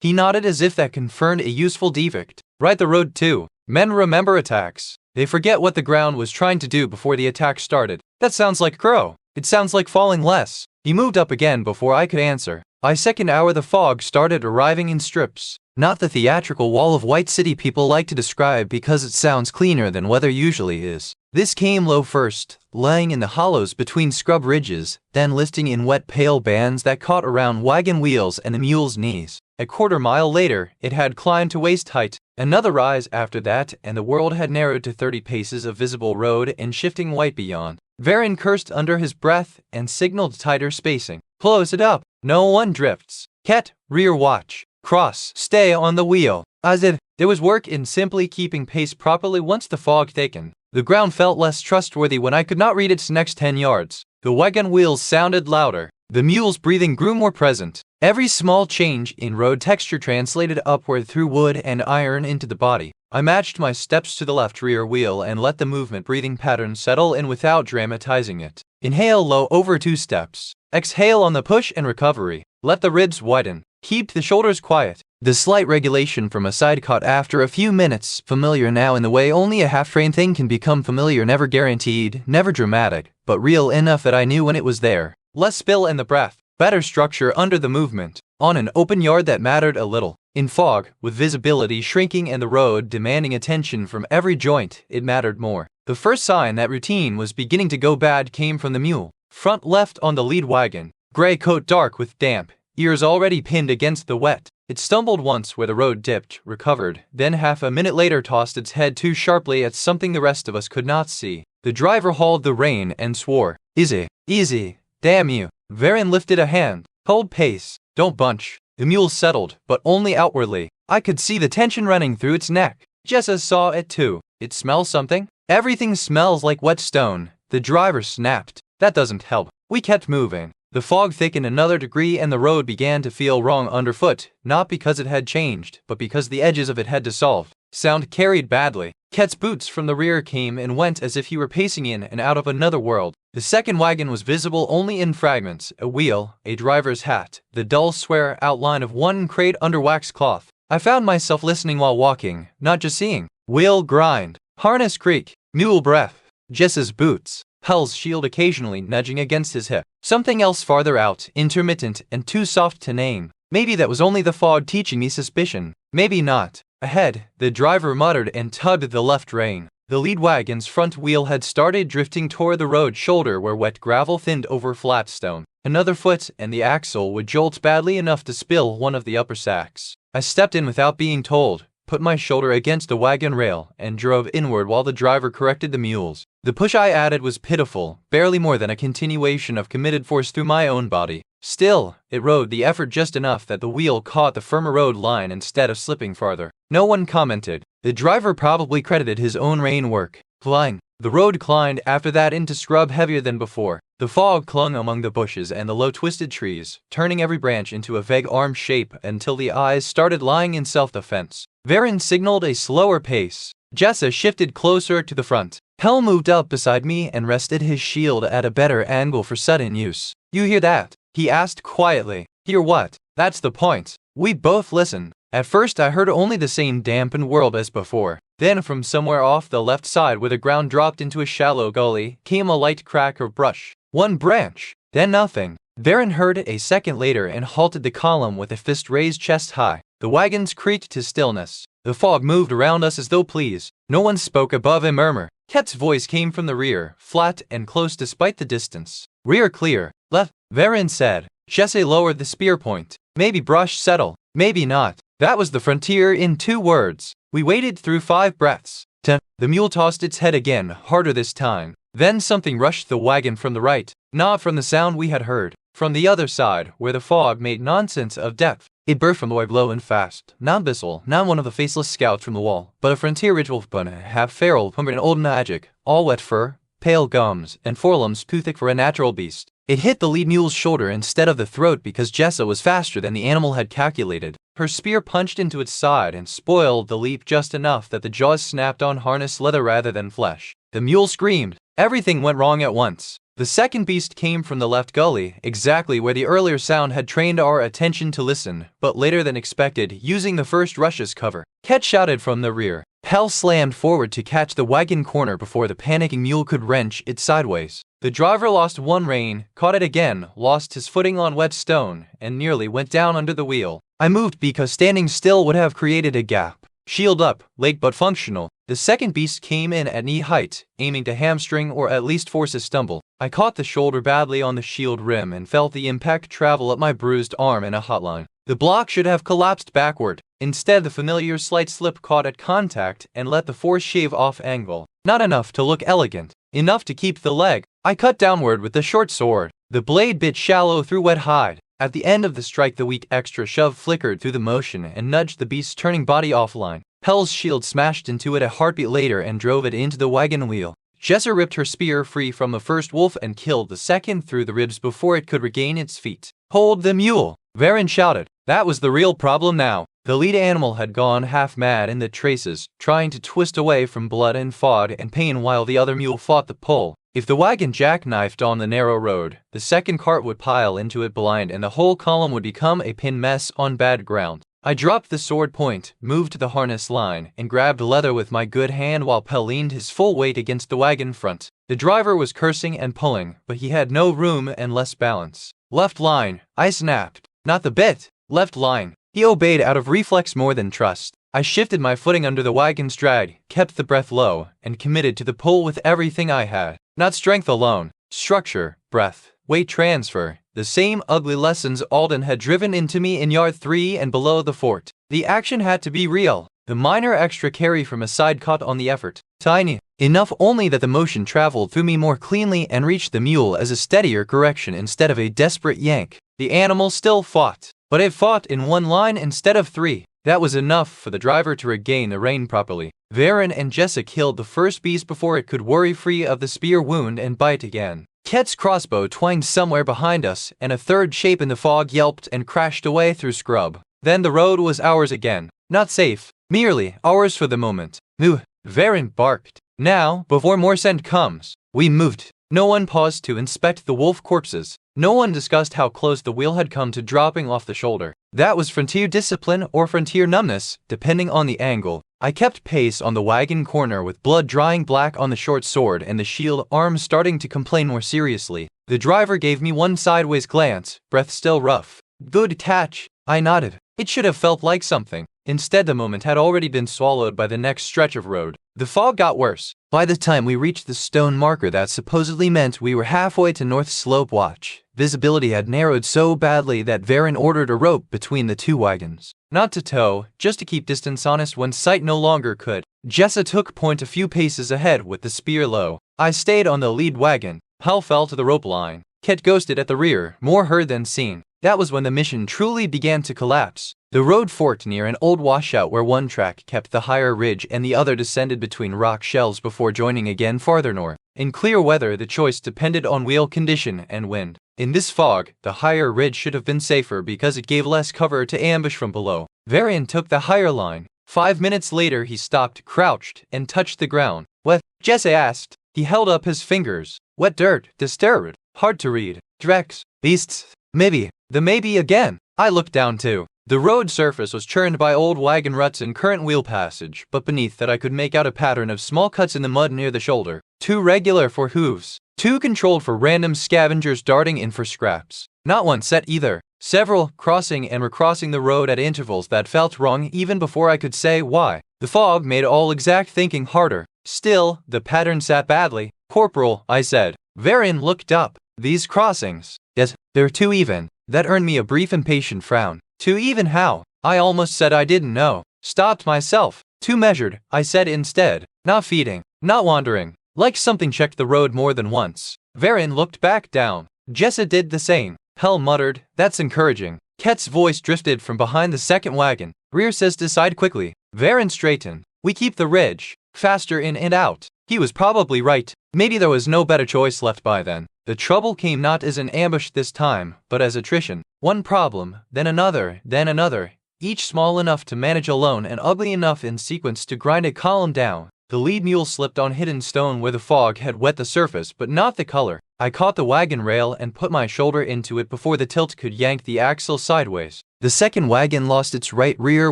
He nodded as if that confirmed a useful defect. "Write the road too. Men remember attacks. They forget what the ground was trying to do before the attack started." "That sounds like Crow." "It sounds like falling less." He moved up again before I could answer. By second hour the fog started arriving in strips. Not the theatrical wall of white city people like to describe because it sounds cleaner than weather usually is. This came low first, lying in the hollows between scrub ridges, then lifting in wet pale bands that caught around wagon wheels and the mule's knees. A quarter-mile later, it had climbed to waist height. Another rise after that, and the world had narrowed to 30 paces of visible road and shifting white beyond. Varen cursed under his breath and signaled tighter spacing. "Close it up. No one drifts. Ket, rear watch. Cross, stay on the wheel." As if there was work in simply keeping pace properly once the fog thickened. The ground felt less trustworthy when I could not read its next 10 yards. The wagon wheels sounded louder. The mule's breathing grew more present. Every small change in road texture translated upward through wood and iron into the body. I matched my steps to the left rear wheel and let the movement breathing pattern settle in without dramatizing it. Inhale low over 2 steps. Exhale on the push and recovery. Let the ribs widen. Keep the shoulders quiet. The slight regulation from a side cut after a few minutes, familiar now in the way only a half-trained thing can become familiar, never guaranteed, never dramatic, but real enough that I knew when it was there. Less spill in the breath, better structure under the movement, on an open yard that mattered a little. In fog, with visibility shrinking and the road demanding attention from every joint, it mattered more. The first sign that routine was beginning to go bad came from the mule, front left on the lead wagon, gray coat dark with damp, ears already pinned against the wet. It stumbled once where the road dipped, recovered, then half a minute later tossed its head too sharply at something the rest of us could not see. The driver hauled the rein and swore, "Easy, easy, damn you." Varin lifted a hand. "Hold pace, don't bunch." The mule settled, but only outwardly. I could see the tension running through its neck. Jessa saw it too. "It smells something?" "Everything smells like wet stone," the driver snapped. "That doesn't help." We kept moving. The fog thickened another degree and the road began to feel wrong underfoot, not because it had changed, but because the edges of it had dissolved. Sound carried badly. Ket's boots from the rear came and went as if he were pacing in and out of another world. The second wagon was visible only in fragments, a wheel, a driver's hat, the dull square outline of one crate under waxed cloth. I found myself listening while walking, not just seeing. Wheel grind, harness creak, mule breath, Jess's boots. Hell's shield occasionally nudging against his hip. Something else farther out, intermittent and too soft to name. Maybe that was only the fog teaching me suspicion. Maybe not. Ahead, the driver muttered and tugged the left rein. The lead wagon's front wheel had started drifting toward the road shoulder where wet gravel thinned over flat stone. Another foot and the axle would jolt badly enough to spill one of the upper sacks. I stepped in without being told, put my shoulder against the wagon rail, and drove inward while the driver corrected the mules. The push I added was pitiful, barely more than a continuation of committed force through my own body. Still, it rode the effort just enough that the wheel caught the firmer road line instead of slipping farther. No one commented. The driver probably credited his own rein work. Flying. The road climbed after that into scrub heavier than before. The fog clung among the bushes and the low twisted trees, turning every branch into a vague arm shape until the eyes started lying in self-defense. Varin signaled a slower pace. Jessa shifted closer to the front. Hell moved up beside me and rested his shield at a better angle for sudden use. "You hear that?" he asked quietly. "Hear what?" "That's the point." We both listened. At first I heard only the same dampened world as before. Then from somewhere off the left side where the ground dropped into a shallow gully came a light crack of brush. One branch. Then nothing. Varin heard it a second later and halted the column with a fist raised chest high. The wagons creaked to stillness. The fog moved around us as though pleased. No one spoke above a murmur. Ket's voice came from the rear, flat and close despite the distance. "Rear clear. Left," Varin said. Jesse lowered the spear point. "Maybe brush settle. Maybe not." That was the frontier in 2 words. We waited through 5 breaths. The mule tossed its head again, harder this time. Then something rushed the wagon from the right. Not from the sound we had heard. From the other side, where the fog made nonsense of depth. It burst from the way low and fast. Not Bissell, not one of the faceless scouts from the wall, but a frontier ritual half feral from an old magic, all wet fur, pale gums, and forelimbs too thick for a natural beast. It hit the lead mule's shoulder instead of the throat because Jessa was faster than the animal had calculated. Her spear punched into its side and spoiled the leap just enough that the jaws snapped on harness leather rather than flesh. The mule screamed. Everything went wrong at once. The second beast came from the left gully, exactly where the earlier sound had trained our attention to listen, but later than expected, using the first rush's cover. Ket shouted from the rear. Hell slammed forward to catch the wagon corner before the panicking mule could wrench it sideways. The driver lost one rein, caught it again, lost his footing on wet stone, and nearly went down under the wheel. I moved because standing still would have created a gap. Shield up, leg but functional. The second beast came in at knee height, aiming to hamstring or at least force a stumble. I caught the shoulder badly on the shield rim and felt the impact travel up my bruised arm in a hotline. The block should have collapsed backward. Instead, the familiar slight slip caught at contact and let the force shave off angle. Not enough to look elegant. Enough to keep the leg. I cut downward with the short sword. The blade bit shallow through wet hide. At the end of the strike, the weak extra shove flickered through the motion and nudged the beast's turning body offline. Hell's shield smashed into it a heartbeat later and drove it into the wagon wheel. Jessa ripped her spear free from the first wolf and killed the second through the ribs before it could regain its feet. "Hold the mule!" Varin shouted. That was the real problem now. The lead animal had gone half mad in the traces, trying to twist away from blood and fog and pain while the other mule fought the pull. If the wagon jackknifed on the narrow road, the second cart would pile into it blind and the whole column would become a pin mess on bad ground. I dropped the sword point, moved the harness line, and grabbed leather with my good hand while Pell leaned his full weight against the wagon front. The driver was cursing and pulling, but he had no room and less balance. Left line, I snapped. Not the bit. Left line. He obeyed out of reflex more than trust. I shifted my footing under the wagon's drag, kept the breath low, and committed to the pull with everything I had. Not strength alone, structure, breath, weight transfer, the same ugly lessons Alden had driven into me in yard 3 and below the fort. The action had to be real. The minor extra carry from a side caught on the effort. Tiny. Enough only that the motion traveled through me more cleanly and reached the mule as a steadier correction instead of a desperate yank. The animal still fought, but it fought in one line instead of 3. That was enough for the driver to regain the rein properly. Varen and Jessa killed the first beast before it could worry free of the spear wound and bite again. Ket's crossbow twanged somewhere behind us, and a third shape in the fog yelped and crashed away through scrub. Then the road was ours again. Not safe, merely ours for the moment. Moo, Varen barked. Now, before more scent comes, we moved. No one paused to inspect the wolf corpses. No one discussed how close the wheel had come to dropping off the shoulder. That was frontier discipline or frontier numbness, depending on the angle. I kept pace on the wagon corner with blood drying black on the short sword and the shield arm starting to complain more seriously. The driver gave me one sideways glance, breath still rough. Good catch, I nodded. It should have felt like something. Instead, the moment had already been swallowed by the next stretch of road. The fog got worse. By the time we reached the stone marker that supposedly meant we were halfway to North Slope Watch, visibility had narrowed so badly that Varen ordered a rope between the two wagons. Not to tow, just to keep distance honest when sight no longer could. Jessa took point a few paces ahead with the spear low. I stayed on the lead wagon. Hal fell to the rope line. Ket ghosted at the rear, more heard than seen. That was when the mission truly began to collapse. The road forked near an old washout where one track kept the higher ridge and the other descended between rock shelves before joining again farther north. In clear weather, the choice depended on wheel condition and wind. In this fog, the higher ridge should have been safer because it gave less cover to ambush from below. Varian took the higher line. 5 minutes later, he stopped, crouched, and touched the ground. What? Jesse asked. He held up his fingers. Wet dirt, disturbed, hard to read. Drex, beasts, maybe. The maybe again. I looked down too. The road surface was churned by old wagon ruts and current wheel passage, but beneath that I could make out a pattern of small cuts in the mud near the shoulder. Too regular for hooves. Too controlled for random scavengers darting in for scraps. Not one set either. Several, crossing and recrossing the road at intervals that felt wrong even before I could say why. The fog made all exact thinking harder. Still, the pattern sat badly. Corporal, I said. Varian looked up. These crossings. Yes, they're too even. That earned me a brief impatient frown. Too even how? I almost said I didn't know. Stopped myself. Too measured, I said instead. Not feeding. Not wandering. Like something checked the road more than once. Varian looked back down. Jessa did the same. Hell muttered, that's encouraging. Ket's voice drifted from behind the second wagon. Rear says decide quickly. Varian straightened. We keep the ridge. Faster in and out. He was probably right. Maybe there was no better choice left by then. The trouble came not as an ambush this time, but as attrition. One problem, then another, each small enough to manage alone and ugly enough in sequence to grind a column down. The lead mule slipped on hidden stone where the fog had wet the surface but not the color. I caught the wagon rail and put my shoulder into it before the tilt could yank the axle sideways. The second wagon lost its right rear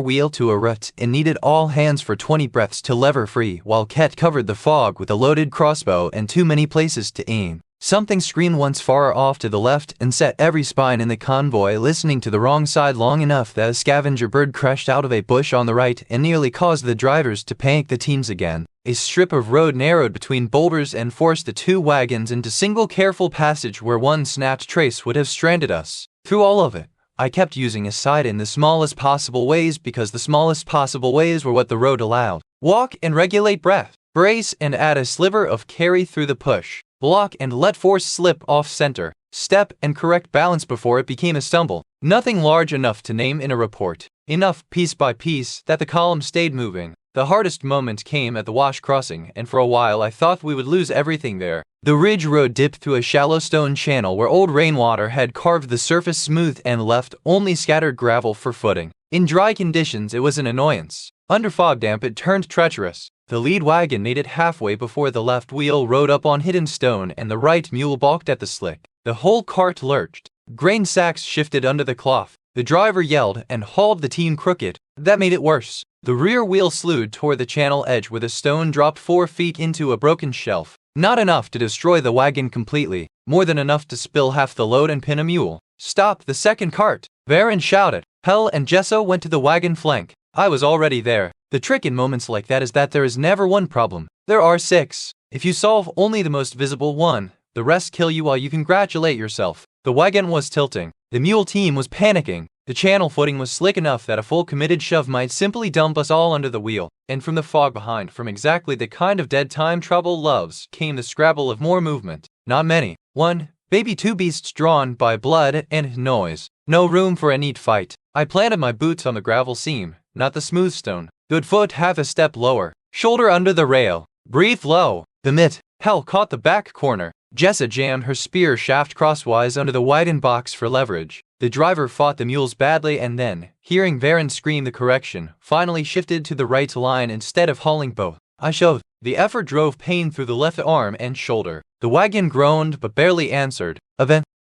wheel to a rut and needed all hands for 20 breaths to lever free while Ket covered the fog with a loaded crossbow and too many places to aim. Something screamed once far off to the left and set every spine in the convoy listening to the wrong side long enough that a scavenger bird crashed out of a bush on the right and nearly caused the drivers to panic the teams again. A strip of road narrowed between boulders and forced the two wagons into single careful passage where one snapped trace would have stranded us. Through all of it, I kept using a side in the smallest possible ways because the smallest possible ways were what the road allowed. Walk and regulate breath. Brace and add a sliver of carry through the push. Block and let force slip off center. Step and correct balance before it became a stumble. Nothing large enough to name in a report. Enough piece by piece that the column stayed moving. The hardest moment came at the wash crossing, and for a while I thought we would lose everything there. The ridge road dipped through a shallow stone channel where old rainwater had carved the surface smooth and left only scattered gravel for footing. In dry conditions it was an annoyance. Under fog damp it turned treacherous. The lead wagon made it halfway before the left wheel rode up on hidden stone and the right mule balked at the slick. The whole cart lurched. Grain sacks shifted under the cloth. The driver yelled and hauled the team crooked. That made it worse. The rear wheel slewed toward the channel edge where the stone dropped 4 feet into a broken shelf. Not enough to destroy the wagon completely, more than enough to spill half the load and pin a mule. Stop the second cart! Varen shouted. Hell and Jessa went to the wagon flank. I was already there. The trick in moments like that is that there is never one problem. There are 6. If you solve only the most visible one, the rest kill you while you congratulate yourself. The wagon was tilting. The mule team was panicking. The channel footing was slick enough that a full committed shove might simply dump us all under the wheel. And from the fog behind, from exactly the kind of dead time trouble loves, came the scrabble of more movement. Not many. 1, maybe 2 beasts drawn by blood and noise. No room for a neat fight. I planted my boots on the gravel seam, not the smooth stone. Good foot half a step lower. Shoulder under the rail. Breathe low. The mitt. Hell caught the back corner. Jessa jammed her spear shaft crosswise under the widened box for leverage. The driver fought the mules badly and then, hearing Varen scream the correction, finally shifted to the right line instead of hauling both. I shoved. The effort drove pain through the left arm and shoulder. The wagon groaned but barely answered.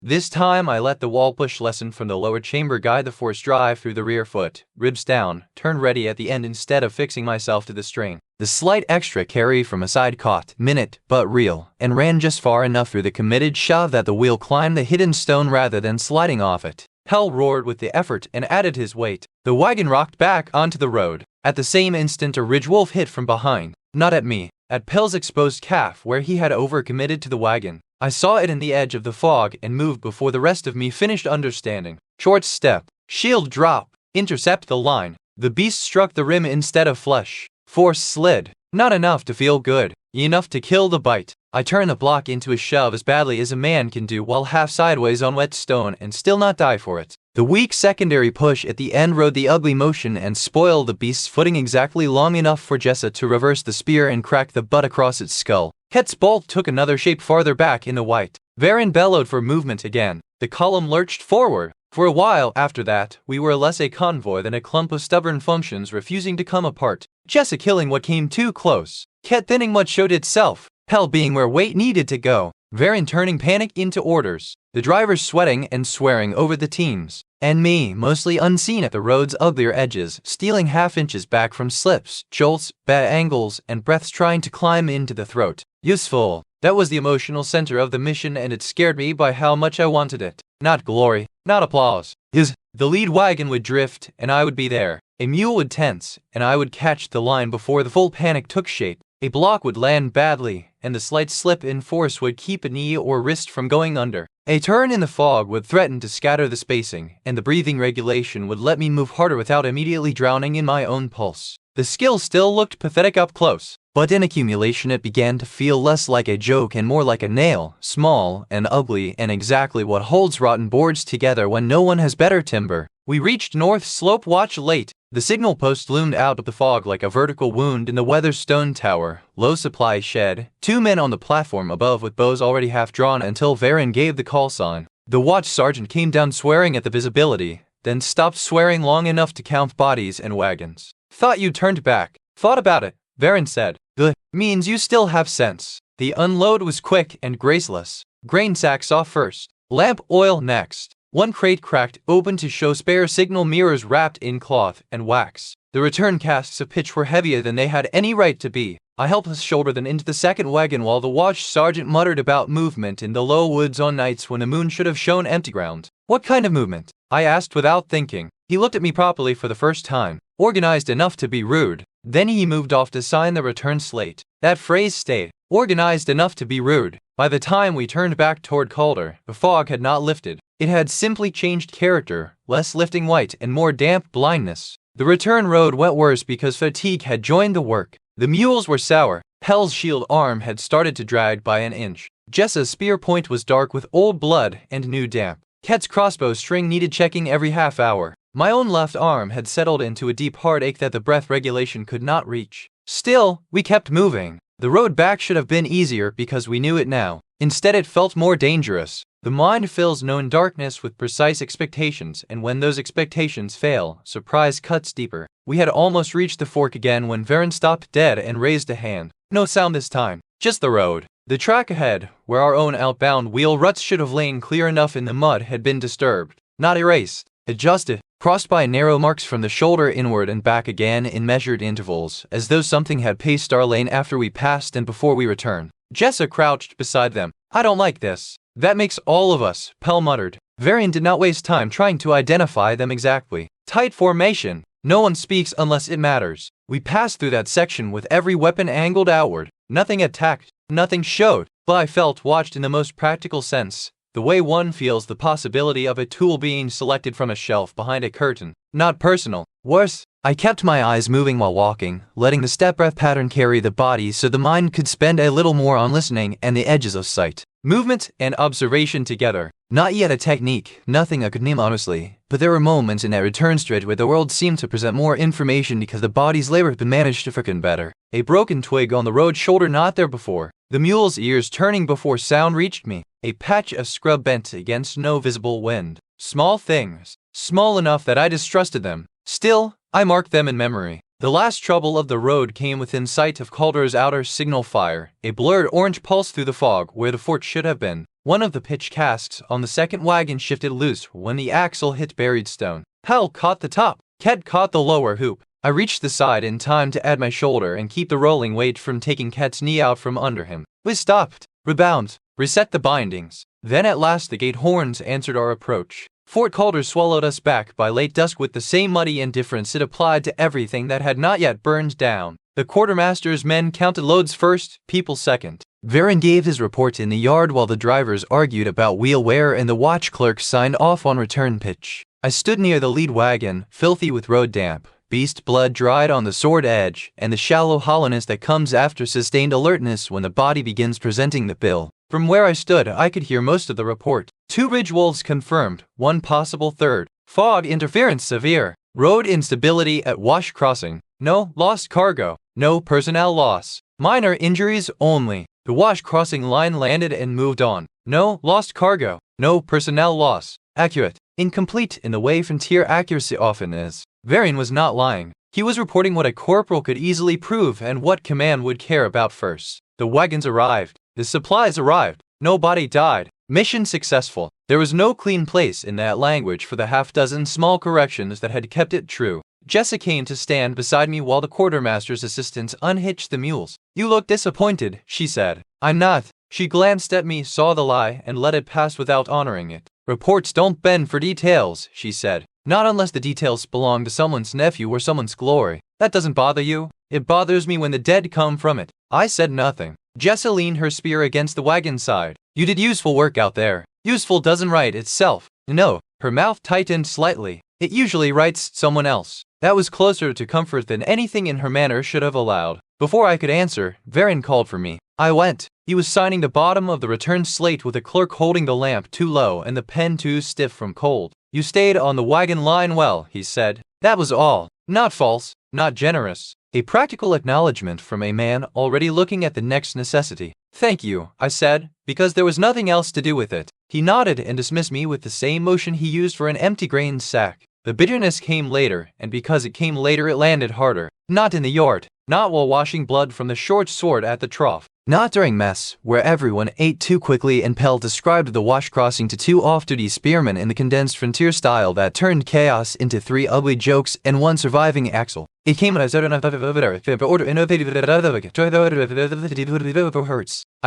This time I let the wall push lesson from the lower chamber guide the force drive through the rear foot, ribs down, turned ready at the end instead of fixing myself to the strain. The slight extra carry from a side caught, minute, but real, and ran just far enough through the committed shove that the wheel climbed the hidden stone rather than sliding off it. Hell roared with the effort and added his weight. The wagon rocked back onto the road. At the same instant a ridge wolf hit from behind. Not at me. At Pell's exposed calf where he had overcommitted to the wagon. I saw it in the edge of the fog and moved before the rest of me finished understanding. Short step. Shield drop. Intercept the line. The beast struck the rim instead of flesh. Force slid. Not enough to feel good. Enough to kill the bite. I turned the block into a shove as badly as a man can do while half sideways on wet stone and still not die for it. The weak secondary push at the end rode the ugly motion and spoiled the beast's footing exactly long enough for Jessa to reverse the spear and crack the butt across its skull. Ket's bolt took another shape farther back in the white. Varen bellowed for movement again. The column lurched forward. For a while after that, we were less a convoy than a clump of stubborn functions refusing to come apart. Jessa killing what came too close. Ket thinning what showed itself. Hell being where weight needed to go. Varen turning panic into orders. The drivers sweating and swearing over the teams. And me, mostly unseen at the road's uglier edges, stealing half inches back from slips, jolts, bad angles, and breaths trying to climb into the throat. Useful. That was the emotional center of the mission and it scared me by how much I wanted it. Not glory, not applause. The lead wagon would drift and I would be there. A mule would tense and I would catch the line before the full panic took shape. A block would land badly, and the slight slip in force would keep a knee or wrist from going under. A turn in the fog would threaten to scatter the spacing, and the breathing regulation would let me move harder without immediately drowning in my own pulse. The skill still looked pathetic up close, but in accumulation it began to feel less like a joke and more like a nail, small and ugly and exactly what holds rotten boards together when no one has better timber. We reached North Slope Watch late. The signal post loomed out of the fog like a vertical wound in the Weatherstone Tower. Low supply shed. 2 men on the platform above with bows already half drawn until Varen gave the call sign. The watch sergeant came down swearing at the visibility, then stopped swearing long enough to count bodies and wagons. Thought you turned back. Thought about it, Varen said. Good. Means you still have sense. The unload was quick and graceless. Grain sacks off first. Lamp oil next. 1 crate cracked open to show spare signal mirrors wrapped in cloth and wax. The return casks of pitch were heavier than they had any right to be. I helpless shouldered them into the second wagon while the watch sergeant muttered about movement in the low woods on nights when the moon should have shown empty ground. What kind of movement? I asked without thinking. He looked at me properly for the first time. Organized enough to be rude. Then he moved off to sign the return slate. That phrase stayed. Organized enough to be rude. By the time we turned back toward Calder, the fog had not lifted. It had simply changed character, less lifting white and more damp blindness. The return road went worse because fatigue had joined the work. The mules were sour. Hell's shield arm had started to drag by an inch. Jessa's spear point was dark with old blood and new damp. Ket's crossbow string needed checking every half hour. My own left arm had settled into a deep heartache that the breath regulation could not reach. Still, we kept moving. The road back should have been easier because we knew it now. Instead, it felt more dangerous. The mind fills known darkness with precise expectations, and when those expectations fail, surprise cuts deeper. We had almost reached the fork again when Varen stopped dead and raised a hand. No sound this time, just the road. The track ahead, where our own outbound wheel ruts should have lain clear enough in the mud, had been disturbed, not erased, adjusted, crossed by narrow marks from the shoulder inward and back again in measured intervals, as though something had paced our lane after we passed and before we returned. Jessa crouched beside them. I don't like this. That makes all of us, Pell muttered. Varian did not waste time trying to identify them exactly. Tight formation. No one speaks unless it matters. We passed through that section with every weapon angled outward. Nothing attacked. Nothing showed. But I felt watched in the most practical sense. The way one feels the possibility of a tool being selected from a shelf behind a curtain. Not personal. Worse, I kept my eyes moving while walking, letting the step-breath pattern carry the body so the mind could spend a little more on listening and the edges of sight. Movement and observation together. Not yet a technique, nothing I could name honestly, but there were moments in that return stretch where the world seemed to present more information because the body's labor had been managed to frickin' better. A broken twig on the road shoulder not there before. The mule's ears turning before sound reached me. A patch of scrub bent against no visible wind. Small things. Small enough that I distrusted them. Still, I marked them in memory. The last trouble of the road came within sight of Calder's outer signal fire, a blurred orange pulse through the fog where the fort should have been. One of the pitch casks on the second wagon shifted loose when the axle hit buried stone. Hal caught the top. Ket caught the lower hoop. I reached the side in time to add my shoulder and keep the rolling weight from taking Ket's knee out from under him. We stopped, rebound, reset the bindings. Then at last the gate horns answered our approach. Fort Calder swallowed us back by late dusk with the same muddy indifference it applied to everything that had not yet burned down. The quartermaster's men counted loads first, people second. Varen gave his report in the yard while the drivers argued about wheel wear and the watch clerk signed off on return pitch. I stood near the lead wagon, filthy with road damp, beast blood dried on the sword edge, and the shallow hollowness that comes after sustained alertness when the body begins presenting the bill. From where I stood, I could hear most of the report. 2 ridge wolves confirmed, 1 possible third. Fog interference severe. Road instability at Wash Crossing. No lost cargo. No personnel loss. Minor injuries only. The Wash Crossing line landed and moved on. No lost cargo. No personnel loss. Accurate. Incomplete in the way frontier accuracy often is. Varian was not lying. He was reporting what a corporal could easily prove and what command would care about first. The wagons arrived. The supplies arrived. Nobody died. Mission successful. There was no clean place in that language for the half-dozen small corrections that had kept it true. Jessa came to stand beside me while the quartermaster's assistants unhitched the mules. You look disappointed, she said. I'm not. She glanced at me, saw the lie, and let it pass without honoring it. Reports don't bend for details, she said. Not unless the details belong to someone's nephew or someone's glory. That doesn't bother you? It bothers me when the dead come from it. I said nothing. Jessa leaned her spear against the wagon side. You did useful work out there. Useful doesn't write itself. No. Her mouth tightened slightly. It usually writes someone else. That was closer to comfort than anything in her manner should have allowed. Before I could answer, Varen called for me. I went. He was signing the bottom of the return slate with a clerk holding the lamp too low and the pen too stiff from cold. You stayed on the wagon line well, he said. That was all. Not false, not generous. A practical acknowledgement from a man already looking at the next necessity. Thank you, I said, because there was nothing else to do with it. He nodded and dismissed me with the same motion he used for an empty grain sack. The bitterness came later, and because it came later it landed harder. Not in the yard, not while washing blood from the short sword at the trough. Not during mess, where everyone ate too quickly and Pell described the wash crossing to 2 off-duty spearmen in the condensed frontier style that turned chaos into 3 ugly jokes and 1 surviving axle. It came as I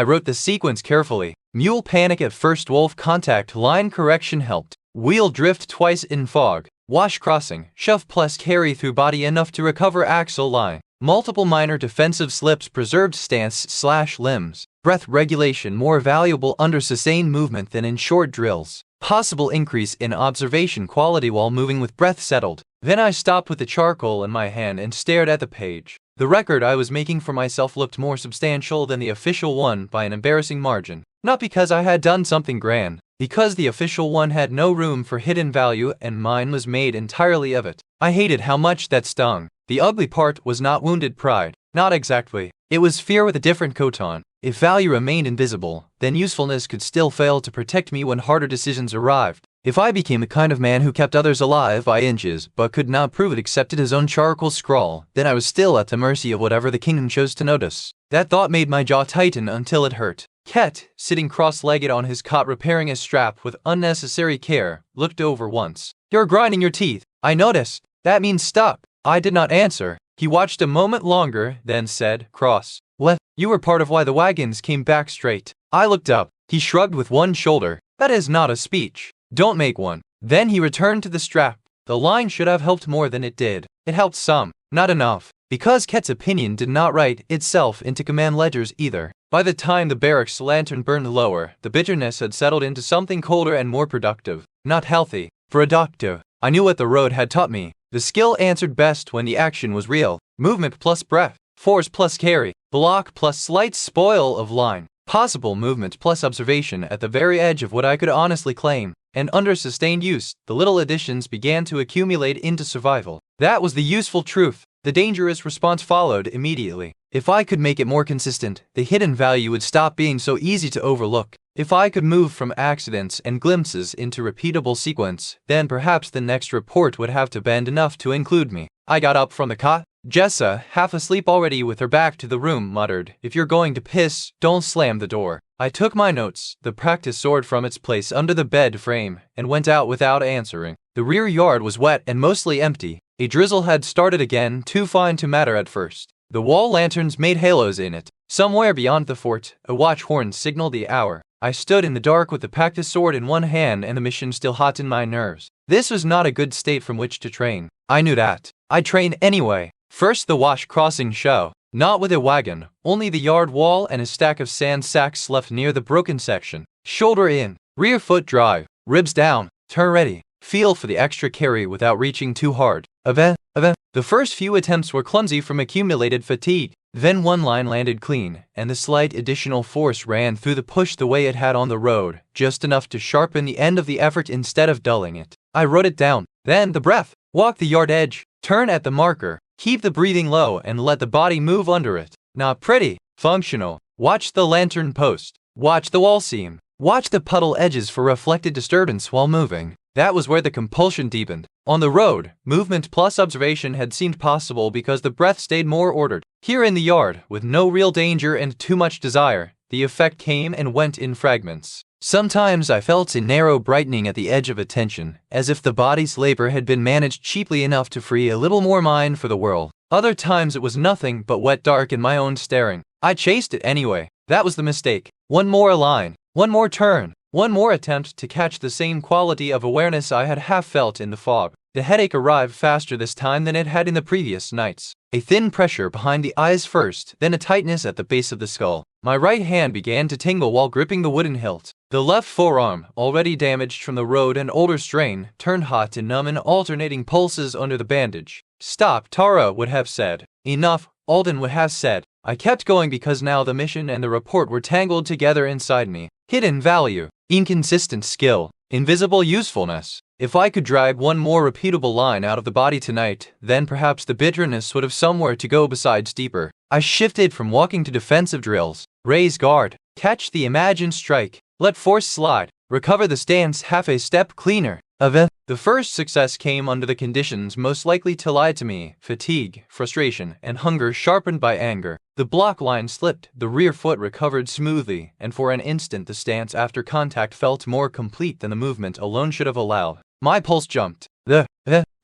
wrote the sequence carefully. Mule panic at first, wolf contact, line correction helped. Wheel drift twice in fog. Wash crossing, shove plus carry through body enough to recover axle line. Multiple minor defensive slips, preserved stance/limbs. Breath regulation more valuable under sustained movement than in short drills. Possible increase in observation quality while moving with breath settled. Then I stopped with the charcoal in my hand and stared at the page. The record I was making for myself looked more substantial than the official one by an embarrassing margin. Not because I had done something grand, because the official one had no room for hidden value and mine was made entirely of it. I hated how much that stung. The ugly part was not wounded pride. Not exactly. It was fear with a different coat on. If value remained invisible, then usefulness could still fail to protect me when harder decisions arrived. If I became the kind of man who kept others alive by inches but could not prove it except his own charcoal scrawl, then I was still at the mercy of whatever the kingdom chose to notice. That thought made my jaw tighten until it hurt. Ket, sitting cross-legged on his cot repairing his strap with unnecessary care, looked over once. "You're grinding your teeth." I noticed. "That means stop." I did not answer. He watched a moment longer, then said, cross, "What? You were part of why the wagons came back straight." I looked up. He shrugged with one shoulder. "That is not a speech. Don't make one." Then he returned to the strap. The line should have helped more than it did. It helped some, not enough, because Ket's opinion did not write itself into command ledgers either. By the time the barracks lantern burned lower, the bitterness had settled into something colder and more productive. Not healthy. Productive. I knew what the road had taught me. The skill answered best when the action was real. Movement plus breath. Force plus carry. Block plus slight spoil of line. Possible movement plus observation at the very edge of what I could honestly claim. And under sustained use, the little additions began to accumulate into survival. That was the useful truth. The dangerous response followed immediately. If I could make it more consistent, the hidden value would stop being so easy to overlook. If I could move from accidents and glimpses into repeatable sequence, then perhaps the next report would have to bend enough to include me. I got up from the cot. Jessa, half asleep already with her back to the room, muttered, "If you're going to piss, don't slam the door." I took my notes, the practice sword from its place under the bed frame, and went out without answering. The rear yard was wet and mostly empty. A drizzle had started again, too fine to matter at first. The wall lanterns made halos in it. Somewhere beyond the fort, a watch horn signaled the hour. I stood in the dark with the practice sword in one hand and the mission still hot in my nerves. This was not a good state from which to train. I knew that. I'd train anyway. First the wash crossing show. Not with a wagon, only the yard wall and a stack of sand sacks left near the broken section. Shoulder in, rear foot drive, ribs down, turn ready. Feel for the extra carry without reaching too hard. Event. The first few attempts were clumsy from accumulated fatigue. Then one line landed clean, and the slight additional force ran through the push the way it had on the road, just enough to sharpen the end of the effort instead of dulling it. I wrote it down. Then the breath. Walk the yard edge. Turn at the marker. Keep the breathing low and let the body move under it. Not pretty. Functional. Watch the lantern post. Watch the wall seam. Watch the puddle edges for reflected disturbance while moving. That was where the compulsion deepened. On the road, movement plus observation had seemed possible because the breath stayed more ordered. Here in the yard, with no real danger and too much desire, the effect came and went in fragments. Sometimes I felt a narrow brightening at the edge of attention, as if the body's labor had been managed cheaply enough to free a little more mind for the world. Other times it was nothing but wet dark in my own staring. I chased it anyway. That was the mistake. One more line. One more turn. One more attempt to catch the same quality of awareness I had half felt in the fog. The headache arrived faster this time than it had in the previous nights. A thin pressure behind the eyes first, then a tightness at the base of the skull. My right hand began to tingle while gripping the wooden hilt. The left forearm, already damaged from the road and older strain, turned hot and numb in alternating pulses under the bandage. "Stop," Tara would have said. "Enough," Alden would have said. I kept going because now the mission and the report were tangled together inside me. Hidden value, inconsistent skill, invisible usefulness. If I could drag one more repeatable line out of the body tonight, then perhaps the bitterness would have somewhere to go besides deeper. I shifted from walking to defensive drills. Raise guard, catch the imagined strike, let force slide, recover the stance half a step cleaner. The first success came under the conditions most likely to lie to me: fatigue, frustration, and hunger sharpened by anger. The block line slipped, the rear foot recovered smoothly, and for an instant the stance after contact felt more complete than the movement alone should have allowed. My pulse jumped. The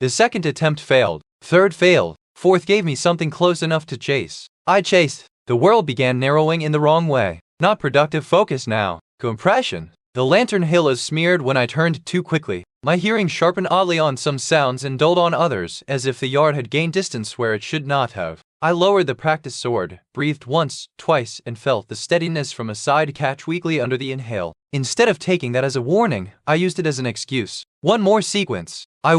second attempt failed. Third failed. Fourth gave me something close enough to chase. I chased. The world began narrowing in the wrong way. Not productive focus now. Compression. The lantern halos smeared when I turned too quickly. My hearing sharpened oddly on some sounds and dulled on others, as if the yard had gained distance where it should not have. I lowered the practice sword, breathed once, twice, and felt the steadiness from a side catch weakly under the inhale. Instead of taking that as a warning, I used it as an excuse. One more sequence. I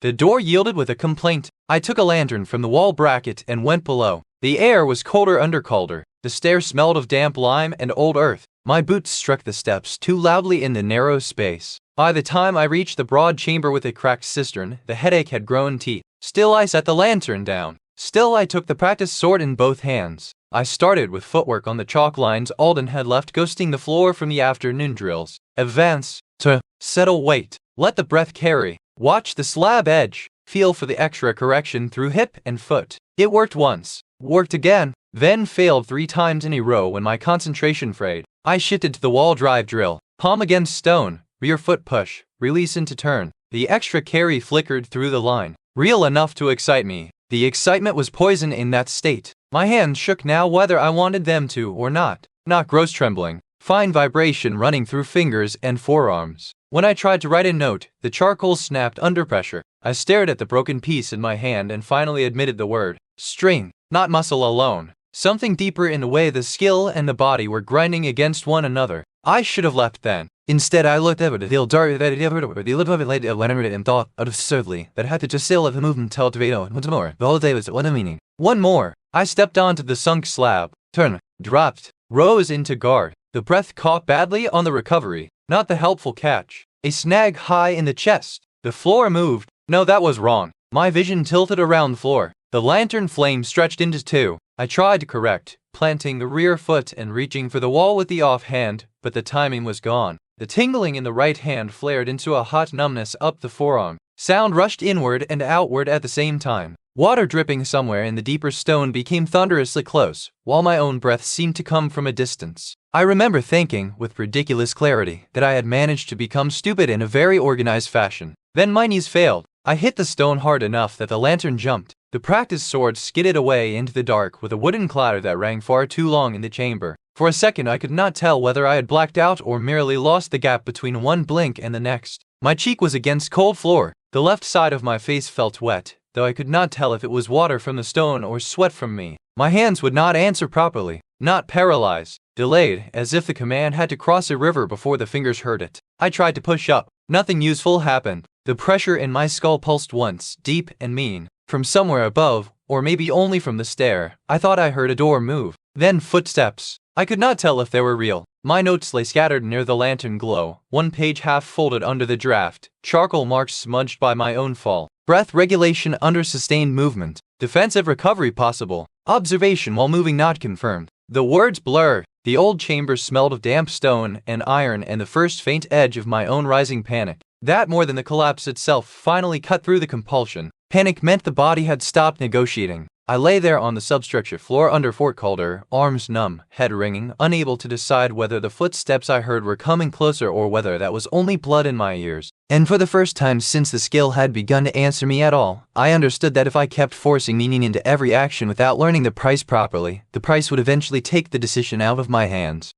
The door yielded with a complaint. I took a lantern from the wall bracket and went below. The air was colder under colder. The stairs smelled of damp lime and old earth. My boots struck the steps too loudly in the narrow space. By the time I reached the broad chamber with a cracked cistern, the headache had grown teeth. Still I set the lantern down. Still I took the practice sword in both hands. I started with footwork on the chalk lines Alden had left ghosting the floor from the afternoon drills. Advance, settle, wait, let the breath carry, watch the slab edge, feel for the extra correction through hip and foot. It worked once, worked again, then failed 3 times in a row when my concentration frayed. I shifted to the wall drive drill, palm against stone, rear foot push, release into turn. The extra carry flickered through the line, real enough to excite me. The excitement was poison in that state. My hands shook now whether I wanted them to or not. Not gross trembling, fine vibration running through fingers and forearms. When I tried to write a note, the charcoal snapped under pressure. I stared at the broken piece in my hand and finally admitted the word. Strain, not muscle alone. Something deeper in the way the skill and the body were grinding against one another. I should have left then. Instead, I looked over the dark that it ever the little bit late and thought absurdly that had to just sail of the movement tell to once more. The whole day was what a meaning. One more. I stepped onto the sunk slab, turned, dropped, rose into guard. The breath caught badly on the recovery, not the helpful catch. A snag high in the chest. The floor moved. No, that was wrong. My vision tilted around the floor. The lantern flame stretched into 2. I tried to correct, planting the rear foot and reaching for the wall with the off hand, but the timing was gone. The tingling in the right hand flared into a hot numbness up the forearm. Sound rushed inward and outward at the same time. Water dripping somewhere in the deeper stone became thunderously close, while my own breath seemed to come from a distance. I remember thinking, with ridiculous clarity, that I had managed to become stupid in a very organized fashion. Then my knees failed. I hit the stone hard enough that the lantern jumped. The practice sword skidded away into the dark with a wooden clatter that rang far too long in the chamber. For a second I could not tell whether I had blacked out or merely lost the gap between one blink and the next. My cheek was against cold floor. The left side of my face felt wet, though I could not tell if it was water from the stone or sweat from me. My hands would not answer properly, not paralyzed, delayed, as if the command had to cross a river before the fingers heard it. I tried to push up. Nothing useful happened. The pressure in my skull pulsed once, deep and mean. From somewhere above, or maybe only from the stair, I thought I heard a door move. Then footsteps. I could not tell if they were real. My notes lay scattered near the lantern glow, one page half folded under the draft, charcoal marks smudged by my own fall. Breath regulation under sustained movement. Defensive recovery possible. Observation while moving not confirmed. The words blur. The old chamber smelled of damp stone and iron and the first faint edge of my own rising panic. That more than the collapse itself finally cut through the compulsion. Panic meant the body had stopped negotiating. I lay there on the substructure floor under Fort Calder, arms numb, head ringing, unable to decide whether the footsteps I heard were coming closer or whether that was only blood in my ears. And for the first time since the skill had begun to answer me at all, I understood that if I kept forcing meaning into every action without learning the price properly, the price would eventually take the decision out of my hands.